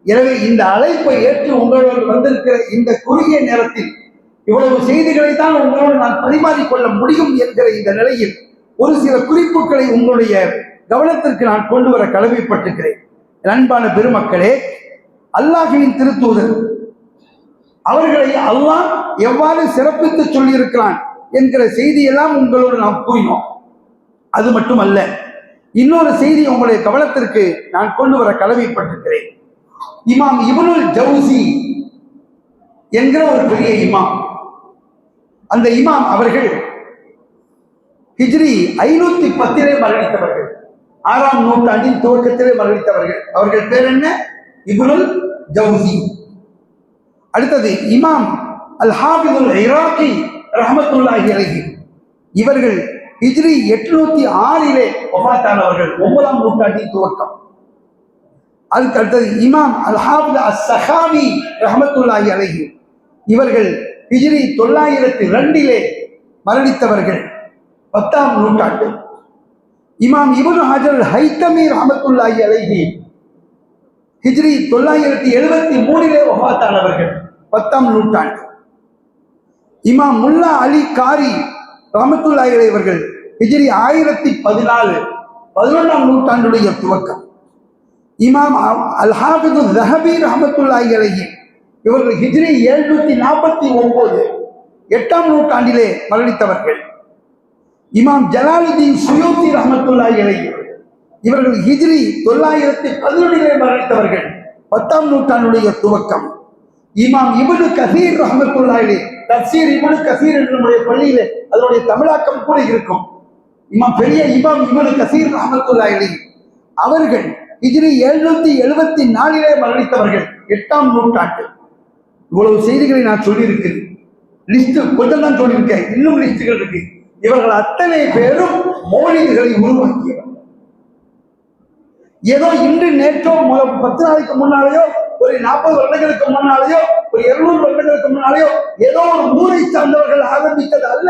எனவே இந்த அழைப்பை ஏற்று உங்களோடு வந்திருக்கிற இந்த குறுகிய நேரத்தில் இவ்வளவு செய்திகளை தான் உங்களோடு நான் பரிமாறிக்கொள்ள முடியும் என்கிற இந்த நிலையில் ஒரு சில குறிப்புகளை உங்களுடைய கவனத்திற்கு நான் கொண்டு வர கடமைப்பட்டிருக்கிறேன். அன்பான பெருமக்களே, அல்லாஹ்வின் திருத்தூதர் அவர்களை அல்லாஹ் எவ்வாறு சிறப்பித்து சொல்லியிருக்கிறான் என்கிற செய்தியெல்லாம் உங்களோடு நாம் கூறினோம். அது மட்டுமல்ல, இன்னொரு செய்தி உங்களுடைய கவனத்திற்கு நான் கொண்டு வர கடமைப்பட்டிருக்கிறேன். இமாம் இப்னுல் ஜௌசி என்கிற ஒரு பெரிய இமாம், அந்த இமாம் அவர்கள் ஹிஜ்ரி 510 மரணித்தவர்கள், 6ஆம் நூற்றாண்டின் துவக்கத்திலே மரணித்தவர்கள். அவர்கள் பேர் என்ன? இப்னுல் ஜௌசி. அடுத்தது இமாம் அல் ஹாஃபிதுல் இராக்கி ரஹ்மத்துல்லாஹி அலைஹி, இவர்கள் ஹிஜ்ரி 806 வஃபாத்தானவர்கள், 9ஆம் நூற்றாண்டின் துவக்கம். அதுக்கு அடுத்தது இமாம் அல் ஹாஃபிது அஸ்-ஸஹாவி ரஹ்மத்துல்லாஹி அலைஹி, இவர்கள் ஹிஜ்ரி 902 மரணித்தவர்கள், 10ஆம் நூற்றாண்டு. இமாம் இப்னு ஹஜர் ஹைத்தமி ரஹ்மத்துல்லாஹி அலைஹி ஹிஜ்ரி 973 வஃபாத்தானவர்கள், 10ஆம் நூற்றாண்டு. இமாம் முல்லா அலி காரி ரஹ்மத்துல்லாஹி அலைஹி அவர்கள் ஹிஜ்ரி 1014, 11ஆம் நூற்றாண்டுடைய துவக்கம். இமாம் அல் ஹாஃபிது ஸஹபி ரஹ்மத்துல்லாஹி அலைஹி இவர்கள் ஹிஜ்ரி 749, 8ஆம் நூற்றாண்டிலே மரணித்தவர்கள். இமாம் ஜலாலுதீன் சுயூத்தி ரஹ்மத்துல்லாஹி அலைஹி இவர்கள் ஹிஜ்ரி 911 மரணித்தவர்கள், 10ஆம் நூற்றாண்டுடைய துவக்கம். இமாம் இப்னு கஸீர் ரஹ்மத்துல்லாஹி அலைஹி, தஃசீர் இப்னு கஸீர் என்ற நம்முடைய பள்ளியிலே அதனுடைய தமிழாக்கம் கூட இருக்கும். பெரிய இமாம் இப்னு கஸீர் ரஹ்மத்துல்லாஹி அலைஹி அவர்கள் ஹிஜ்ரி 774 மரணித்தவர்கள், 8ஆம் நூற்றாண்டு. இவ்வளவு செய்திகளை நான் சொல்லியிருக்கிறேன். லிஸ்ட் கொஞ்சம் தான் சொல்லியிருக்கேன், இன்னும் லிஸ்டுகள் இருக்கு. இவர்கள் அத்தனை பேரும் மௌலிதுகளை உருவாக்கியவர். ஏதோ இன்று நேற்றோ 10 நாளைக்கு முன்னாலேயோ, ஒரு 40 வருடங்களுக்கு முன்னாலேயோ, ஒரு 200 வருடங்களுக்கு முன்னாலேயோ ஏதோ ஒரு ஊரை சார்ந்தவர்கள் ஆரம்பித்தது அல்ல.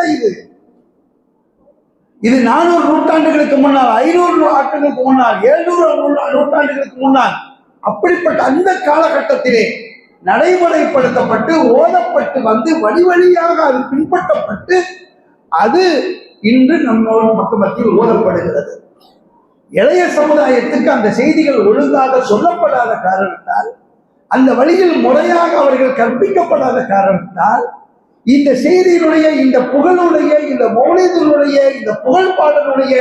இது 400 நூற்றாண்டுகளுக்கு முன்னால், 500 ஆண்டுகளுக்கு முன்னால், 700 நூற்றாண்டுகளுக்கு முன்னால் அப்படிப்பட்ட அந்த காலகட்டத்திலே நடைமுறைப்படுத்தப்பட்டு ஓதப்பட்டு வந்து வழி வழியாக அது பின்பற்றப்பட்டு அது இன்று நம்மோட மத்தியில் ஓதப்படுகிறது. இளைய சமுதாயத்துக்கு அந்த செய்திகள் ஒழுங்காக சொல்லப்படாத காரணத்தால், அந்த வழியில் முறையாக அவர்கள் கற்பிக்கப்படாத காரணத்தால், இந்த செய்தியினுடைய, இந்த புகழுடைய, இந்த மௌலிதினுடைய, இந்த புகழ் பாடலுடைய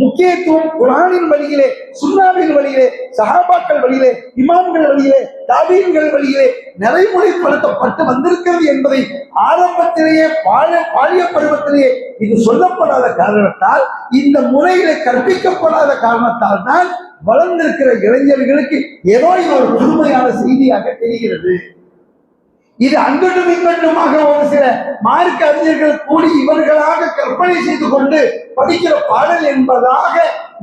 முக்கியத்துவம் குர்ஆனின் வழியிலே, சுன்னாவின் வழியிலே, சஹாபாக்கள் வழியிலே, இமாம்கள் வழியிலே, தாபீன்கள் வழியிலே நடைமுறைப்படுத்தப்பட்டு வந்திருக்கிறது என்பதை ஆரம்பத்திலேயே, பாலிய பருவத்திலேயே இது சொல்லப்படாத காரணத்தால், இந்த முறையிலே கற்பிக்கப்படாத காரணத்தால் தான் வளர்ந்திருக்கிற இளைஞர்களுக்கு ஏதோ இது ஒரு புதுமையான செய்தியாக தெரிகிறது. இது அங்கட்டும் இங்கட்டுமாக ஒரு சில மார்க்க அறிஞர்கள் கூடி இவர்களாக கற்பனை செய்து கொண்டு படிக்கிற பாடல் என்பதாக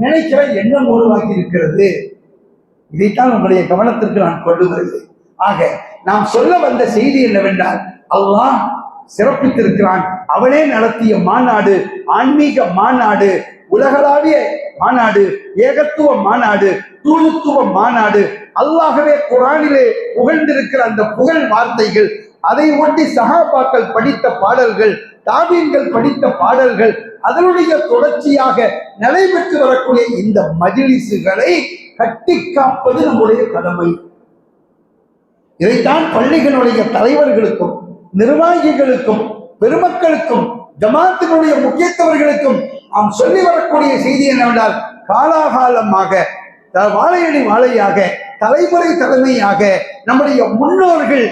நினைக்கிற எண்ணம் உருவாக்கி இருக்கிறது. இதைத்தான் உங்களுடைய கவனத்திற்கு நான் கொண்டு வருகிறேன். ஆக நாம் சொல்ல வந்த செய்தி என்னவென்றால், அல்லாஹ் சிறப்பித்திருக்கிறான். அவனே நடத்திய மாநாடு, ஆன்மீக மாநாடு, உலகளாவிய மாநாடு, ஏகத்துவ மாநாடு, தூணுத்துவ மாநாடு. அல்லாஹ்வே குர்ஆனிலே புகழ்ந்திருக்கிற அந்த புகழ் வார்த்தைகள், அதை ஒட்டி சஹாபாக்கள் படித்த பாடல்கள், தாபீன்கள் படித்த பாடல்கள், அதனுடைய தொடர்ச்சியாக நடைபெற்று வரக்கூடிய இந்த மஜ்லிஸுகளை கட்டி காப்பது நம்முடைய கடமை. இதைத்தான் பள்ளிகளுடைய தலைவர்களுக்கும், நிர்வாகிகளுக்கும், பெருமக்களுக்கும், ஜமாத்தினுடைய முக்கியத்தவர்களுக்கும் நாம் சொல்லி வரக்கூடிய செய்தி என்னவென்றால், காலாகாலமாக, வாழையடி வாழையாக, தலைமுறை தலைமையாக நம்முடைய முன்னோர்கள்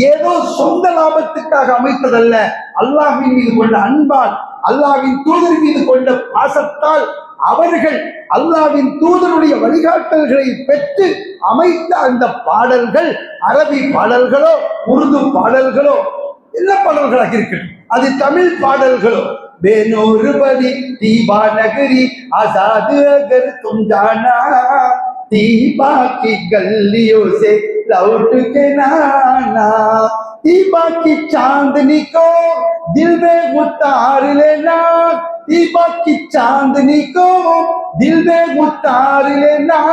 ஏதோ சொந்த லாபத்துக்காக அமைத்ததல்ல, அல்லாஹ்வின் மீது கொண்ட அன்பால், அல்லாஹ்வின் தூதர் மீது கொண்ட பாசத்தால் அவர்கள் அல்லாஹ்வின் தூதருடைய வழிகாட்டல்களை பெற்று அமைத்த அந்த பாடல்கள், அரபி பாடல்களோ, உருது பாடல்களோ, எல்லா பாடல்களாக இருக்கட்டும், அது தமிழ் பாடல்களோ, बेनूर बड़ी दीवा नगरी आजाद अगर तुम जाना, दीवा की गलियों से लौट के नाना, दीवा की चांदनी को दिल में उतार लेना, दीवा की चांदनी को दिल में उतार लेना,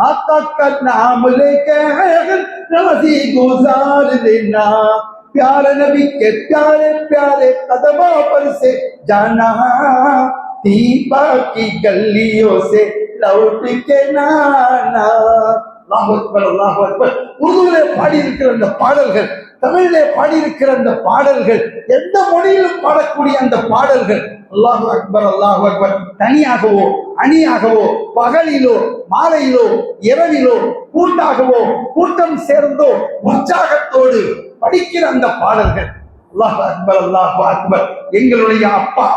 आका का नाम लेकर राजी गुजार लेना, प्यारे नबी के प्यारे प्यारे कदमों पर से जाना, दीपा की गलियों से लौट के नाना. அல்லாஹ் அக்பர், அல்லாஹ் அக்பர். உருதுவிலே பாடியிருக்கிற அந்த பாடல்கள், தமிழிலே பாடியிருக்கிற அந்த பாடல்கள், எந்த மொழியிலும் பாடக்கூடிய அந்த பாடல்கள், அல்லாஹ் அக்பர், அல்லாஹ் அக்பர். தனியாகவோ, அணியாகவோ, பகலிலோ, மாலையிலோ, இரவிலோ, கூட்டாகவோ, கூட்டம் சேர்ந்தோ, உற்சாகத்தோடு படிக்கிற அந்த பாடல்கள், அல்லாஹ் அக்பர், அல்லாஹ் அக்பர். எங்களுடைய அப்பா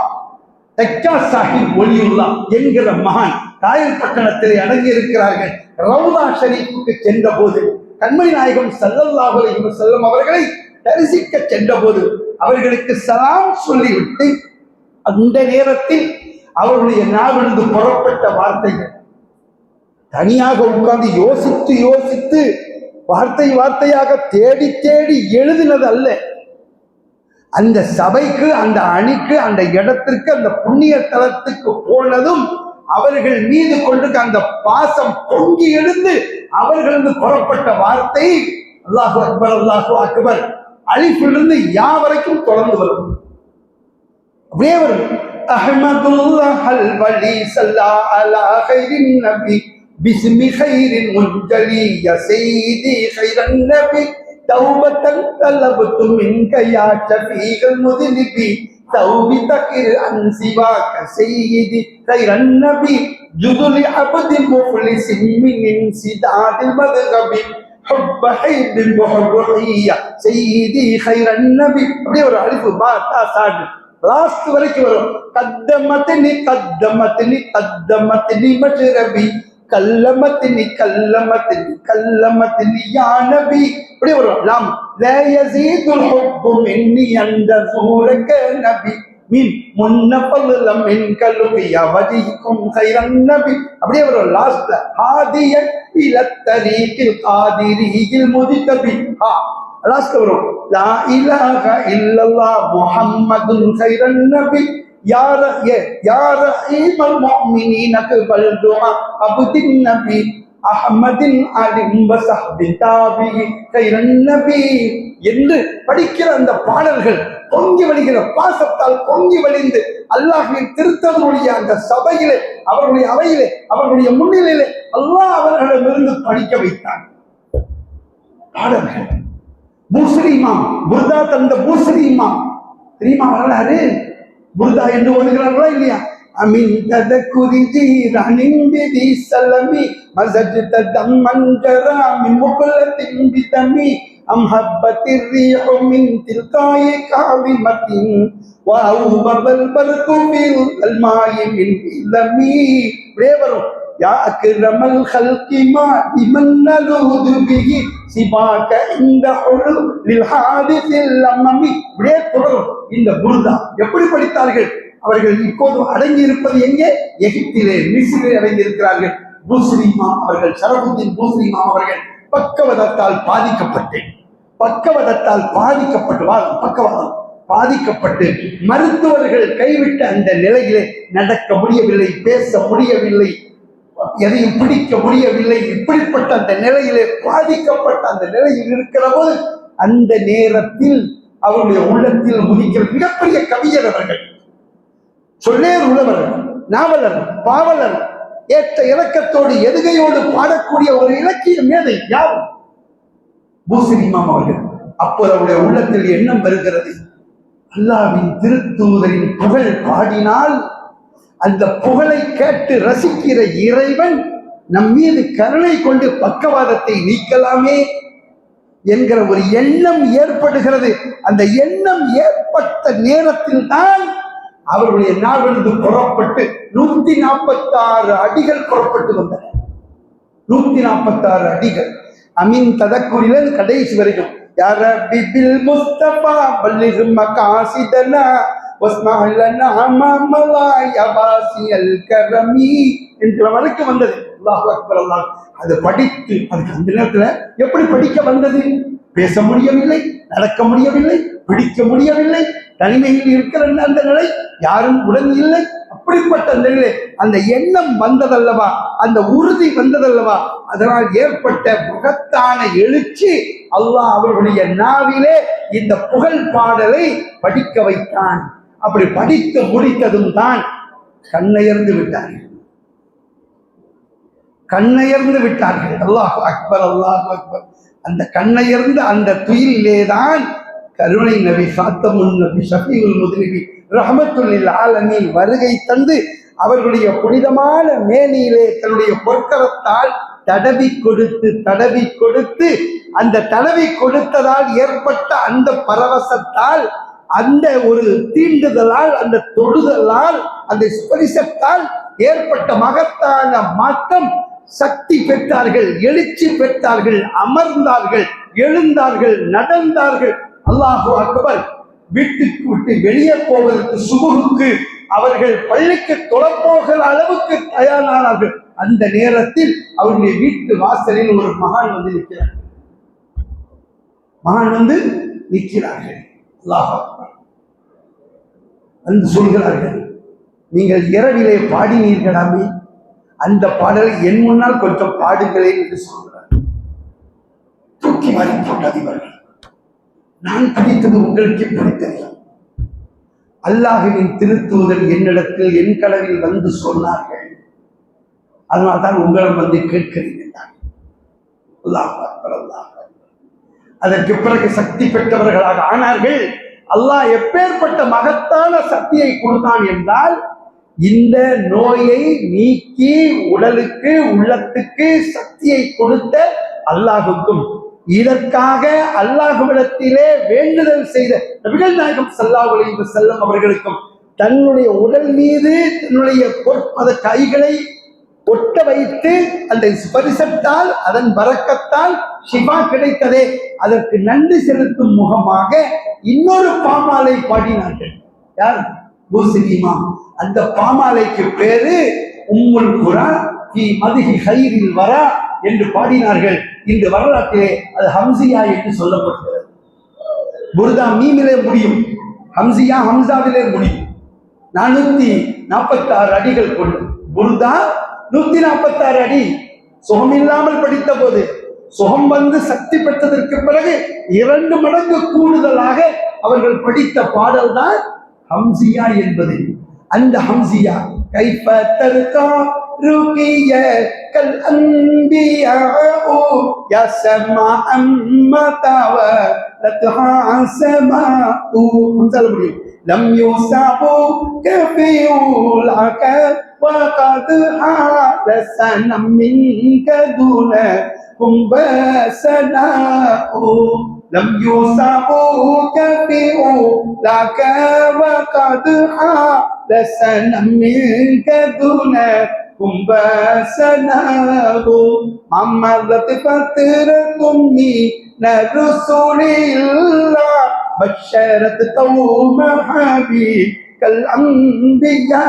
தக்கா சாஹிப் ஒலியுல்லா என்கிற மகான் காயல் பட்டணத்தில் அடங்கி இருக்கிறார்கள். ரவுலா ஷரீஃபுக்கு சென்ற போது, கண்மணி நாயகம் ஸல்லல்லாஹு அலைஹி வஸல்லம் அவர்களை தரிசிக்க சென்ற போது அவர்களுக்கு சலாம் சொல்லிவிட்டு, அந்த நேரத்தில் அவர்களுடைய நாவிலிருந்து புறப்பட்ட வார்த்தைகள், தனியாக உட்கார்ந்து யோசித்து யோசித்து வார்த்தை வார்த்தையாக தேடி தேடி எழுதினது அல்ல. அந்த சபைக்கு, அந்த அணிக்கு, அந்த இடத்திற்கு, அந்த புண்ணிய தலத்துக்கு போனதும் அவர்கள் மீது கொண்டு அந்த பாசம் பொங்கி எழுந்து அவர்களது புறப்பட்ட வார்த்தை அல்லாஹு அக்பர், அல்லாஹு அக்பர். அலிஃபிலிருந்து யா வரைக்கும் தொடர்ந்து வரும். அப்படியே வரும். அஹ்மதுல்லாஹ் அல் வலி ஸல்லா அலா கைரின் நபி பிஸ்மி கைரின் முன்ஜலி யா சையீதி கைரன் நபி தௌபத்தன் தலபத்து மின்க யா ஷஃபீகல் முذنبி தௌபி தகிர் அன் சிவாக சையீதி கைரன் நபி ஜுதுலி அப்தி முஃலிஸின் மின் இன்சிதாதில் மத்ஹபி ஹுப்ப ஹைபின் முஹப்பஹியா சையீதி கைரன் நபி. அப்படியே ஒரு அலிஃப் பா தா சாட் லாஸ்ட் வரைக்கும் வரும். கத்தமத்னி கத்தமத்னி கத்தமத்னி மஜ்ரபி கல்லமத்னி கல்லமத்னி கல்லமத்னி யா நபி. அப்படியே வரும். லாம் லா யஸீதுல் ஹுப்பு மின்னி அன்த ஸூரக நபி மின் முன்னஃபல்ல மின் கல்பியா வஜிக்கும் கைரன் நபி. அப்படியே வரும். லாஸ்ட்ல ஹாதிய இல தரீகில் காதிரியில் முஜ்தபி. லாஸ்ட் வரும். லா இலாஹ இல்லல்லாஹ் முஹம்மதுன் கைரன் நபி யா ரஹீமல் முஃமினீன கபல் துஆ அப்தின் நபி அஹ்மதின் அலிம் வஸஹ்பின் தாபி கைரன் நபி என்று படிக்கிற அந்த பாடல்கள் பொங்கி வழிகிற பாசத்தால் பொங்கி வழிந்து அல்லாஹ்வின் திருத்தவனுடைய அந்த சபையிலே, அவர்களுடைய அவையிலே, அவர்களுடைய முன்னிலையிலே அல்லாஹ் அவர்களிடமிருந்து படிக்க வைத்தான். பாடல்கள் பூஸ்ரி இமாம், புர்தா தந்த பூஸ்ரி இமாம் தெரியுமா வரலாறு? புர்தா என்று ஓடுகிறார்களா இல்லையா? அமின் ததக்குரி ஜீரானின் பிதி சலமி மஸஜ்த தம்மன் ஜரா மின் முகலத்தின் பிதமி அம் ஹப்பத்திர் ரீஹு மின் தில்காயி காவிமத்தின் வஅவுபல் பர்கு ஃபில் அல்மாயி மின் இலமி. இப்படியே வரும். யா அக்ரமல் ஹல்கி மா இமன் நலூது பிஹி சிபாக இந்த லில் ஹாதிஸில் லம்மி. இப்படியே தொடரும் இந்த புர்தா. எப்படி படித்தார்கள் அவர்கள்? இப்போது அடங்கி இருப்பது எங்கே? எகிப்திலே, மிஸ்ரிலே அடங்கி இருக்கிறார்கள். பூஸ்ரி இமாம் அவர்கள், ஷரஃபுத்தீன் பூஸ்ரி இமாம் அவர்கள் பக்கவாதத்தால் பாதிக்கப்பட்டு மருத்துவர்கள் கைவிட்ட அந்த நிலையிலே நடக்க முடியவில்லை, பேச முடியவில்லை, எதையும் பிடிக்க முடியவில்லை. இப்படிப்பட்ட அந்த நிலையிலே பாதிக்கப்பட்ட அந்த நிலையில் இருக்கிற போது அந்த நேரத்தில் அவருடைய உள்ளத்தில் உதிக்கிற மிகப்பெரிய கவிஞர் அவர்கள், சொல்லேர் உள்ளவர், நாவலர், பாவலர், ஏற்ற இலக்கத்தோடு எதுகையோடு பாடக்கூடிய ஒரு இலக்கிய மேதை யார்? பூஸ்ரி இமாம் அவர்கள். அப்போது அவருடைய உள்ளத்தில் எண்ணம் வருகிறது, அல்லாஹ்வின் திருத்தூதரின் புகழ் பாடினால் அந்த புகழை கேட்டு ரசிக்கிற இறைவன் நம் மீது கருணை கொண்டு பக்கவாதத்தை நீக்கலாமே என்கிற ஒரு எண்ணம் ஏற்படுகிறது. அந்த எண்ணம் ஏற்பட்ட நேரத்தில் தான் அவருடைய நாவிலிருந்து புறப்பட்டு 146 அடிகள் புறப்பட்டு வந்தன. 146 அடிகள். அமீன் ததக்குரில கடைசி வரைக்கும் யா ரப்பி பில் முஸ்தபா பல்லிஹ் மகாசிதனா வஸ்மஹ் லனா மமலா யபாசில் கரமி என்ற வரைக்கும் வந்தது. அல்லாஹ் அக்பர். அல்லாஹ் அதை படித்து அதுக்கு அந்த நேரத்துல எப்படி படிக்க வந்தது? பேச முடியவில்லை, நடக்க முடியவில்லை, பிடிக்க முடியவில்லை, தனிமையில் இருக்கிற அந்த நிலை, யாரும் உடன் இல்லை. அப்படிப்பட்ட நிலை, அந்த எண்ணம் வந்ததல்லவா, அந்த உறுதி வந்ததல்லவா, அதனால் ஏற்பட்ட மகத்தான எழுச்சி அல்லாஹ் அவர்களுடைய நாவிலே இந்த புகழ் பாடலை படிக்க வைத்தான். அப்படி படித்து முடித்ததும் தான் கண்ணயர்ந்து விட்டார்கள். அல்லாஹ் அக்பர், அல்லாஹ் அக்பர். அந்த கண்ணயர்ந்த அந்த துயிலிலேதான் கருணை நபி சாத்தமுன் நபி ஷஃபீஉல் முத்னிபி ரஹ்மத்துல் ஆலமீன் வருகை தந்து அவர்களுடைய புனிதமான மேனியிலே தன்னுடைய பொற்கரத்தால் தடவி கொடுத்து அந்த தடவி கொடுத்ததால் ஏற்பட்ட அந்த பரவசத்தால், அந்த ஒரு தீண்டுதலால், அந்த தொடுதலால், அந்த ஸ்பரிசத்தால் ஏற்பட்ட மகத்தான மாற்றம். சக்தி பெற்றார்கள், எழுச்சி பெற்றார்கள், அமர்ந்தார்கள், எழுந்தார்கள், நடந்தார்கள். அல்லாஹு அக்பர். வீட்டுக்கு விட்டு வெளியே போவதற்கு சுபுகுக்கு அவர்கள் பள்ளிக்கு தொலைப்போகிற அளவுக்கு தயாரானார்கள். அந்த நேரத்தில் அவருடைய வீட்டு வாசலில் ஒரு மகான் வந்து நிற்கிறார்கள். அல்லாஹ் அக்பர். வந்து சொல்கிறார்கள், நீங்கள் இரவிலே பாடினீர்களாமே, அந்த பாடலை என் முன்னால் கொஞ்சம் பாடுங்களேன் என்று சொல்கிறார். தூக்கி மாறி போட்ட அதிபர்கள், நான் படித்தது உங்களுக்கு எப்படி தெரியும்? அல்லாஹ்வின் திருத்தூதர் என்னிடத்தில் என் கனவில் வந்து சொன்னார்கள், அதனால்தான் உங்களிடம் வந்து கேட்கிறீர்கள். அல்லாஹ் அக்பர், அல்லாஹ் அக்பர். அதற்கு பிறகு சக்தி பெற்றவர்களாக ஆனார்கள். அல்லாஹ் எப்பேற்பட்ட மகத்தான சக்தியை கொடுத்தான் என்றால், இந்த நோயை நீக்கி உடலுக்கு உள்ளத்துக்கு சக்தியை கொடுத்த அல்லாஹுக்கும், இதற்காக அல்லாஹ்விடத்திலே வேண்டுதல் செய்த நபிகள் நாயகம் ஸல்லல்லாஹு அலைஹி வஸல்லம் அவர்களுக்கும் தன்னுடைய உடல் மீது தன்னுடைய பொற்பத கைகளை ஒட்ட வைத்து அந்த ஸ்பரிசத்தால், அதன் பரக்கத்தால் ஷிஃபா கிடைத்ததே, அதற்கு நன்றி செலுத்தும் முகமாக இன்னொரு பாமாலை பாடினார்கள். யார்? பூஸ்ரி இமாம். அந்த பாமாலைக்கு பேரு உம்முல் குரா ஃபீ மத்ஹி கைரில் வரா என்று பாடினார்கள். இந்த வரலாற்றிலே அது ஹம்சியா என்று சொல்லப்படுகிறது. புர்தா மீமிலே முடியும், ஹம்சியா ஹம்சாவிலே முடியும். 446 அடிகள் கொண்டு புர்தா 146 அடி. சுகமில்லாமல் படித்த போது, சுகம் வந்து சக்தி பெற்றதற்கு பிறகு 2 மடங்கு கூடுதலாக அவர்கள் படித்த பாடல் தான் ஹம்சியா என்பது. அந்த ஹம்சியா கைஃப தர்கா ருகிய கல் அன்பியா யா சமா அம்மதாவ லத்ஹா சமா ஹம்சால முடியும். லம் யூசாபு கஃபியுலக وقد حدث منك دون بسناء لم يصابوك بأولاك وقد حدث منك دون بسناء عمرت فترة من رسول الله بشرت قوم حبيب கல் அம்பியா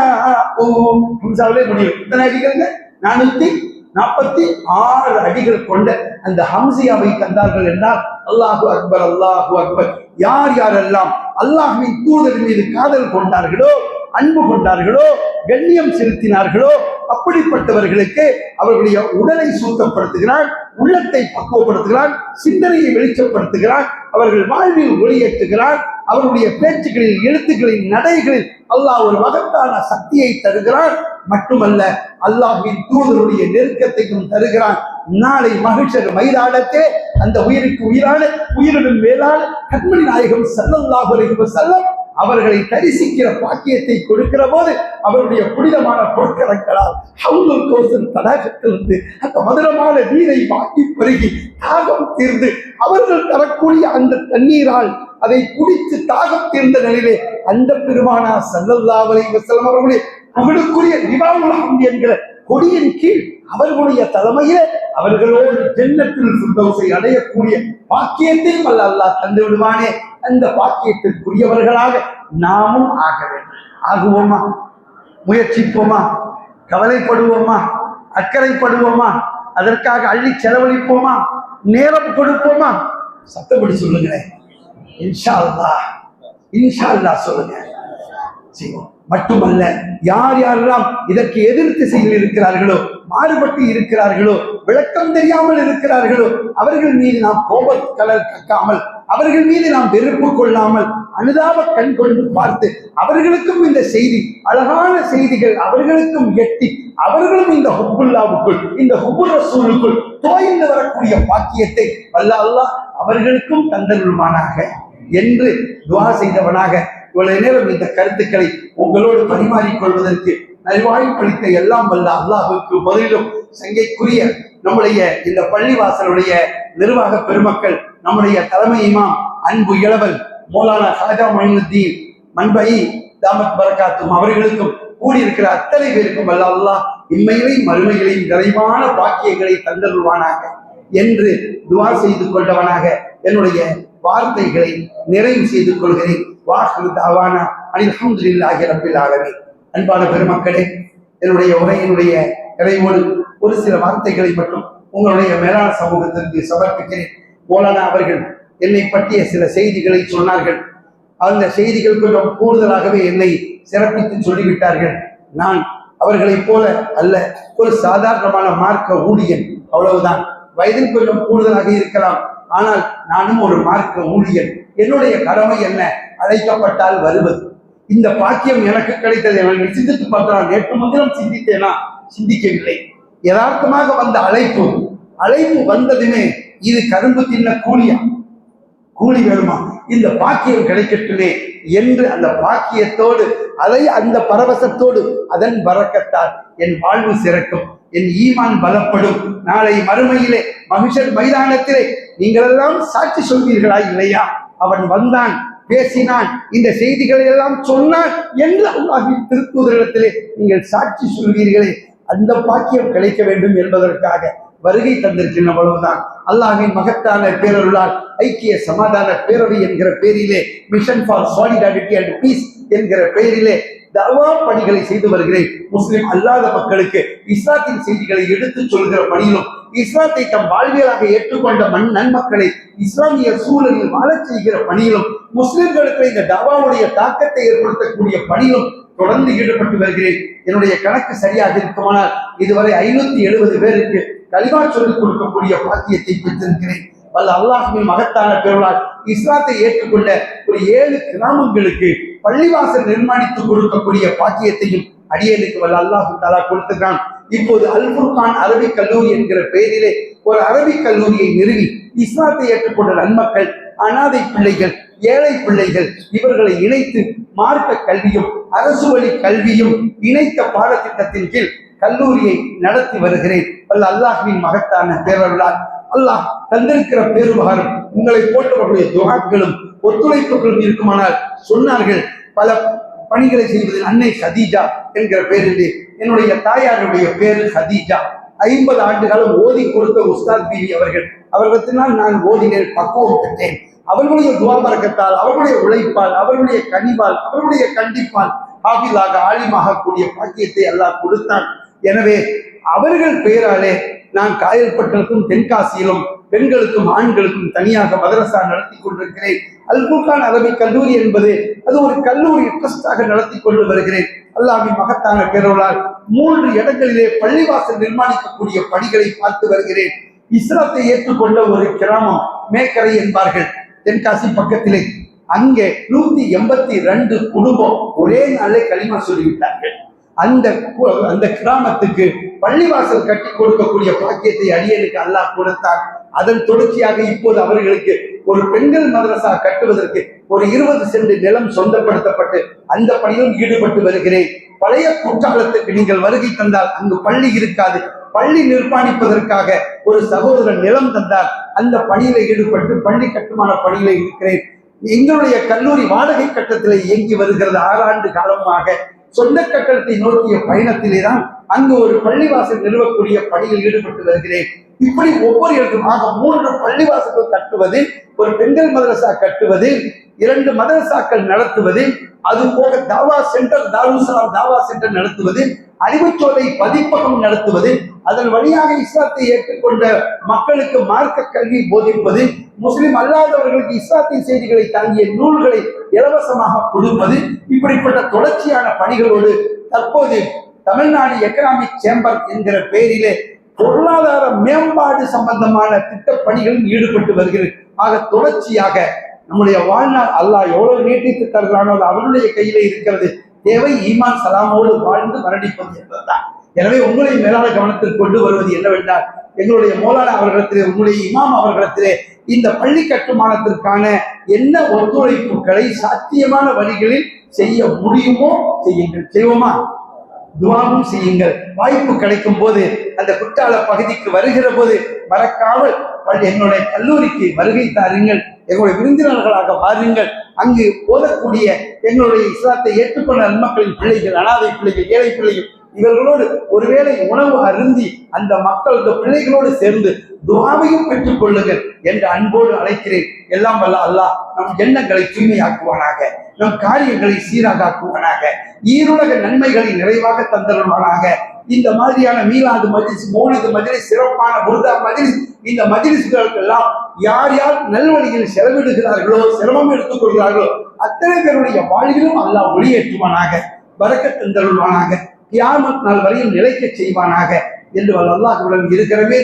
முடியும். இத்தனை அடிகள் 446 அடிகள் கொண்ட அந்த ஹம்சியாவை தந்தார்கள் என்றால் அல்லாஹு அக்பர் அல்லாஹு அக்பர். யார் யாரெல்லாம் அல்லாஹ்வின் தூதர் மீது காதல் கொண்டார்களோ, அன்பு கொண்டார்களோ, கண்ணியம் செலுத்தினார்களோ, அப்படிப்பட்டவர்களுக்கு அவர்களுடைய உடலை சுத்தப்படுத்துகிறான், உள்ளத்தை பக்குவப்படுத்துகிறான், சிந்தனையை வெளிச்சப்படுத்துகிறான், அவர்கள் வாழ்வில் ஒளியேற்றுகிறான், அவருடைய பேச்சுகளில், எழுத்துக்களில், நடைகளில் அல்லாஹ் ஒரு மகத்தான சக்தியை தருகிறான். மட்டுமல்ல, அல்லாஹ்வின் தூதருடைய நெருக்கத்தையும் தருகிறான். நாளை மஹ்ஷர் மைதானத்தே அந்த உயிருக்கு உயிரான, உயிரினும் மேலான கண்மணி நாயகம் ஸல்லல்லாஹு அலைஹி வஸல்லம் அவர்களை தரிசிக்கிற பாக்கியத்தை கொடுக்கிற போது அவருடைய புனிதமான பொற்கரங்களால் ஹவுலுல் கௌசர் தடாகத்திலிருந்து அந்த மதுரமான நீரை வாங்கி பருகி தாகம் தீர்ந்து அவர்கள் தரக்கூடிய அந்த தண்ணீரால் அதை குடித்து தாகம் தீர்ந்த நிலையிலே அந்த பெருமானார் ஸல்லல்லாஹு அலைஹி வஸல்லம் அவர்களுடைய புகழுக்குரிய ரிவாவுல் ஹம்த் என்கிற கொடியின் கீழ் அவர்களுடைய தலைமையிலே அவர்களோடு ஜன்னத்துல் ஃபிர்தௌஸை அடையக்கூடிய பாக்கியத்தையும் அல்லாஹ் தந்து விடுவானே. அந்த பாக்கியத்திற்குரியவர்களாக நாமும் ஆக வேண்டும். ஆகுவோமா? முயற்சிப்போமா? கவலைப்படுவோமா? அக்கறைப்படுவோமா? அதற்காக அள்ளி செலவழிப்போமா? நேரம் கொடுப்போமா? சத்தப்படி சொல்லுங்களேன். இன்ஷா அல்லாஹ், இன்ஷா அல்லாஹ் சொல்லுங்க, செய்வோம். மட்டுமல்ல, யார் யாரெல்லாம் இதற்கு எதிர் திசையில் இருக்கிறார்களோ, மாறுபட்டு இருக்கிறார்களோ, விளக்கம் தெரியாமல் இருக்கிறார்களோ, அவர்கள் மீது நாம் கோபக்கலர் கக்காமல், அவர்கள் மீது நாம் வெறுப்பு கொள்ளாமல், அனுதாப கண் கொண்டு பார்த்து அவர்களுக்கும் இந்த செய்தி, அழகான செய்திகள் அவர்களுக்கும் எட்டி அவர்களும் இந்த ஹுப்புல்லாவுக்குள், இந்த ஹுப்புர் ரசூலுக்குள் தோய்ந்து வரக்கூடிய பாக்கியத்தை அல்லாஹ் அவர்களுக்கும் தந்தருள்வானாக என்று துஆ செய்தவனாக இவ்வளவு நேரம் இந்த கருத்துக்களை உங்களோடு பரிமாறிக்கொள்வதற்கு நல்வாய்ப்பளித்த எல்லாம் வல்ல அல்லாஹுக்கு பதிலும் சங்கைக்குரிய நம்முடைய இந்த பள்ளிவாசலுடைய நிர்வாக பெருமக்கள், நம்முடைய தலைமை இமாம் அன்பு இளவல் மௌலானா ஹாஜா மொய்னுத்தீன் மன்பை தாமத் பரக்காத்தும் அவர்களுக்கும் கூடியிருக்கிற அத்தனை பேருக்கும் வல்ல அல்லாஹ் இம்மையிலையும் மறுமையிலையும் நிறைவான பாக்கியங்களை தந்தருள்வானாக என்று துஆ செய்து கொண்டவனாக என்னுடைய வார்த்தைகளை நிறைவு செய்து கொள்கிறேன். வாஹிரு தஅவானா அல்ஹம்துலில்லாஹி ரப்பில் ஆலமீன். அன்பான பெருமக்களே, என்னுடைய உரையினுடைய நிறைவோடு ஒரு சில வார்த்தைகளை மட்டும் உங்களுடைய மேலான சமூகத்திற்கு சமர்ப்பிக்கிறேன். மௌலானா அவர்கள் என்னை பற்றிய சில செய்திகளை சொன்னார்கள். அந்த செய்திகள் கொஞ்சம் கூடுதலாகவே என்னை சிறப்பித்து சொல்லிவிட்டார்கள். நான் அவர்களைப் போல அல்ல, ஒரு சாதாரணமான மார்க்க ஊழியன், அவ்வளவுதான். வயதில் கொஞ்சம் கூடுதலாக இருக்கலாம், ஆனால் நானும் ஒரு மார்க்க ஊழியன். என்னுடைய கடமை என்ன? அழைக்கப்பட்டால் வருவது. இந்த பாக்கியம் எனக்கு கிடைத்தது. எனக்கு சிந்தித்து பார்த்தேன். நேற்று முன்தினம் சிந்தித்தேனா? சிந்திக்கவில்லை. யதார்த்தமாக வந்த அழைப்பு வந்ததுமே இது கரும்பு தின்ன கூலியா? கூலி வேணுமா? இந்த பாக்கியம் கிடைக்கட்டுமே என்று அந்த பாக்கியத்தோடு, அதை அந்த பரவசத்தோடு, அதன் பரக்கத்தால் என் வாழ்வு சிறக்கும், என் ஈமான் பலப்படும். நாளை மறுமையிலே மஹ்ஷர் மைதானத்திலே நீங்கள் எல்லாம் சாட்சி சொல்வீர்களா இல்லையா? அவன் வந்தான், பேசினான், இந்த செய்திகளை எல்லாம் சொன்னான் என்று அல்லாஹ்வின் திருத்தூதரிடத்திலே நீங்கள் சாட்சி சொல்வீர்களே, அந்த பாக்கியம் கிடைக்க வேண்டும் என்பதற்காக வருகை தந்திருக்கின்ற அவ்வளவுதான். அல்லாஹ்வின் மகத்தான பேரருளால் ஐக்கிய சமாதான பேரவை என்கிற பெயரிலே, mission for solidarity and peace என்கிற பெயரிலே தவா பணிகளை செய்து வருகிறேன். முஸ்லிம் அல்லாத மக்களுக்கு இஸ்லாத்தின் செய்திகளை எடுத்துச் சொல்கிற பணியிலும், இஸ்லாத்தை தம் வாழ்வியலாக ஏற்றுக்கொண்ட நன்மக்களை இஸ்லாமிய சூழலில் வாழச் செய்கிற பணியிலும், முஸ்லிம்களுக்கு இந்த தவாவுடைய தாக்கத்தை ஏற்படுத்தக்கூடிய பணியிலும் தொடர்ந்து ஈடுபட்டு வருகிறேன். என்னுடைய கணக்கு சரியாக இருக்குமானால் இதுவரை 570 பேருக்கு கலிமா சொல்லிக் கொடுக்கக்கூடிய பாக்கியத்தை பெற்றிருக்கிறேன். வல்ல அல்லாஹ்வின் மகத்தான பெருளால் இஸ்லாத்தை ஏற்றுக்கொண்ட ஒரு 7 கிராமங்களுக்கு பள்ளிவாசல் நிர்மாணித்து கொடுக்கக்கூடிய பாக்கியத்தையும் அடியேனுக்கு வல்ல அல்லாஹ் தஆலா கொடுத்துக்கிறான். இப்போது அல் ஃபுர்கான் அரபிக் கல்லூரி என்கிற பெயரிலே ஒரு அரபிக் கல்லூரியை நிறுவி இஸ்லாத்தை ஏற்றுக்கொண்ட நன்மக்கள், அனாதை பிள்ளைகள், ஏழை பிள்ளைகள் இவர்களை இணைத்து மார்க்க கல்வியும் அரசு வழி கல்வியும் இணைத்த பாடத்திட்டத்தின் கீழ் கல்லூரியை நடத்தி வருகிறேன். வல்ல அல்லாஹ்வின் மகத்தான பேரருளால் அல்லாஹ் தந்திருக்கிற பேருபகாரம் உங்களை போன்றவர்களுடைய துஆக்களும் ஒத்துழைப்புகளும் இருக்குமானால் சொன்னார்கள். பல பணிகளை செய்வதில் அன்னை ஹதீஜா என்கிற பேரிலே என்னுடைய தாயாருடைய பேரு ஹதீஜா. 50 ஆண்டு காலம் ஓதி கொடுத்த உஸ்தாத் பீவி அவர்களிடத்தினால் நான் ஓதினேன், பக்குவம் பெற்றேன். அவர்களுடைய துஆ பரக்கத்தால், அவர்களுடைய உழைப்பால், அவர்களுடைய கனிவால், அவர்களுடைய கண்டிப்பால் ஹாஃபிஸாக ஆலிமாக கூடிய பாக்கியத்தை அல்லாஹ் கொடுத்தான். எனவே அவர்கள் பெயராலே நான் காயல்பட்டணத்தும் தென்காசியிலும் பெண்களுக்கும் ஆண்களுக்கும் தனியாக மதரசா நடத்தி கொண்டிருக்கிறேன். அல் ஃபுர்கான் அரபிக் கல்லூரி என்பது அது ஒரு கல்லூரி ட்ரஸ்டாக நடத்தி கொண்டு வருகிறேன். அல்லாஹ்வின் மகத்தான பேரருளால் 3 இடங்களிலே பள்ளிவாசல் நிர்மாணிக்கக்கூடிய பணிகளை பார்த்து வருகிறேன். இஸ்லாத்தை ஏற்றுக்கொண்ட ஒரு கிராமம் மேக்கரை என்பார்கள், தென்காசி பக்கத்திலே. அங்கே 182 குடும்பம் ஒரே நாளே களிமா சொல்லிவிட்டார்கள். அந்த கிராமத்துக்கு பள்ளிவாசல் கட்டி கொடுக்கக்கூடிய பாக்கியத்தை அடியனுக்கு அல்லாஹ் கொடுத்தார். அதன் தொடர்ச்சியாக இப்போது அவர்களுக்கு ஒரு பெண்கள் மதரசா கட்டுவதற்கு ஒரு 20 சென்ட் நிலம் சொந்தப்படுத்தப்பட்டு அந்த பணியிலும் ஈடுபட்டு வருகிறேன். பழைய குற்றாலத்துக்கு நீங்கள் வருகை தந்தால் அங்கு பள்ளி இருக்காது. பள்ளி நிர்மாணிப்பதற்காக ஒரு சகோதரன் நிலம் தந்தார். அந்த பணியில ஈடுபட்டு பள்ளி கட்டுமான பணியில இருக்கிறேன். எங்களுடைய கல்லூரி வாடகை கட்டத்திலே இயங்கி வருகிறது. 6 ஆண்டு காலமாக சொந்த கட்டடத்தை நோக்கிய பயணத்திலே தான் அங்கு ஒரு பள்ளிவாசல் நிறுவக்கூடிய பணியில் ஈடுபட்டு வருகிறேன். இப்படி ஒவ்வொரு இடத்துமாக 3 பள்ளிவாசல்கள் கட்டுவது, ஒரு பெண்கள் மதரசா கட்டுவது, 2 மதரசாக்கள் நடத்துவது, அது போக தாவா சென்டர், தாருசலாம் தாவா சென்டர் நடத்துவது, அறிவுச்சோலை பதிப்பகம் நடத்துவது, அதன் வழியாக இஸ்லாத்தை ஏற்றுக்கொண்ட மக்களுக்கு மார்க்க கல்வி போதிப்பது, முஸ்லிம் அல்லாதவர்களுக்கு இஸ்லாத்தின் செய்திகளை தாங்கிய நூல்களை இலவசமாக கொடுப்பது, இப்படிப்பட்ட தொடர்ச்சியான பணிகளோடு தற்போது தமிழ்நாடு எக்கனாமிக் சேம்பர் என்கிற பெயரிலே பொருளாதார மேம்பாடு சம்பந்தமான திட்ட பணிகளில் ஈடுபட்டு வருகிறது. ஆக தொடர்ச்சியாக நம்முடைய வாழ்நாள் அல்லாஹ் எவ்வளவு நீட்டித்து தருகிறானோ அவருடைய கையிலே இருக்கிறது. தேவை ஈமான் சலாமோடு வாழ்ந்து மரணிப்பது என்பதுதான். எனவே உங்களை மேலான கவனத்தில் கொண்டு வருவது என்னவென்றால், எங்களுடைய மௌலானா அவர்களிடத்திலே, உங்களுடைய இமாம் அவர்களிடத்திலே இந்த பள்ளி கட்டுமானத்திற்கான என்ன ஒத்துழைப்புகளை சாத்தியமான வழிகளில் செய்ய முடியுமோ செய்யுங்கள். செய்வோமா? துஆவும் செய்யுங்கள். வாய்ப்பு கிடைக்கும் போது அந்த குற்றால பகுதிக்கு வருகிற போது மறக்காமல் என்னுடைய கல்லூரிக்கு வருகை தாருங்கள். எங்களுடைய விருந்தினர்களாக வாருங்கள். அங்கு போதக்கூடிய எங்களுடைய இஸ்லாத்தை ஏற்றுக்கொண்ட நன்மக்களின் பிள்ளைகள், அனாதை பிள்ளைகள், ஏழை பிள்ளைகள், இவர்களோடு ஒருவேளை உணவு அருந்தி அந்த மக்கள் இந்த பிள்ளைகளோடு சேர்ந்து துஆவையும் பெற்றுக் கொள்ளுங்கள் என்று அன்போடு அழைக்கிறேன். எல்லாம் வல்ல அல்லாஹ் நம் எண்ணங்களை தூய்மையாக்குவானாக, நம் காரியங்களை சீராக ஆக்குவானாக, ஈருலக நன்மைகளை நிறைவாக தந்தருவானாக. இந்த மாதிரியான மீலாது மஜ்லிஸ், மௌலிது மஜ்லிஸ், சிறப்பான புர்தா மஜ்லிஸ், இந்த மஜ்லிஸ்களுக்கு எல்லாம் யார் யார் நல்வழியில் செலவிடுகிறார்களோ, சிரமம் எடுத்துக் கொள்கிறார்களோ அத்தனை பேருடைய வாழ்விலும் அல்லாஹ் ஒளியேற்றுவானாக, பரக்கத் தந்தருவானாக, கியாமத் நாள் வரையில் நிலைக்க செய்வானாக என்று அல்லாஹ்விடம் இருக்கிறவே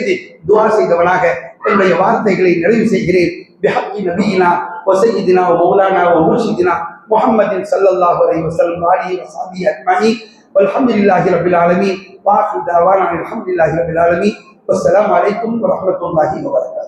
துஆ செய்தவனாக என்னுடைய வார்த்தைகளை நிறைவு செய்கிறேன். பிஹக்கி நபியினா வ சய்யிதினா வ மௌலானா வ முர்ஷிதினா முஹம்மதின் ஸல்லல்லாஹு அலைஹி வஸல்லம் வ ஆலிஹி வ ஸஹ்பிஹி அஜ்மஈன் வல்ஹம்துலில்லாஹி ரப்பில் ஆலமீன் வ ஆখির தாவானா அல்ஹம்துலில்லாஹி ரப்பில் ஆலமீன். வஸ்ஸலாமு அலைக்கும் வ ரஹ்மத்துல்லாஹி வ பரகாத்துஹு.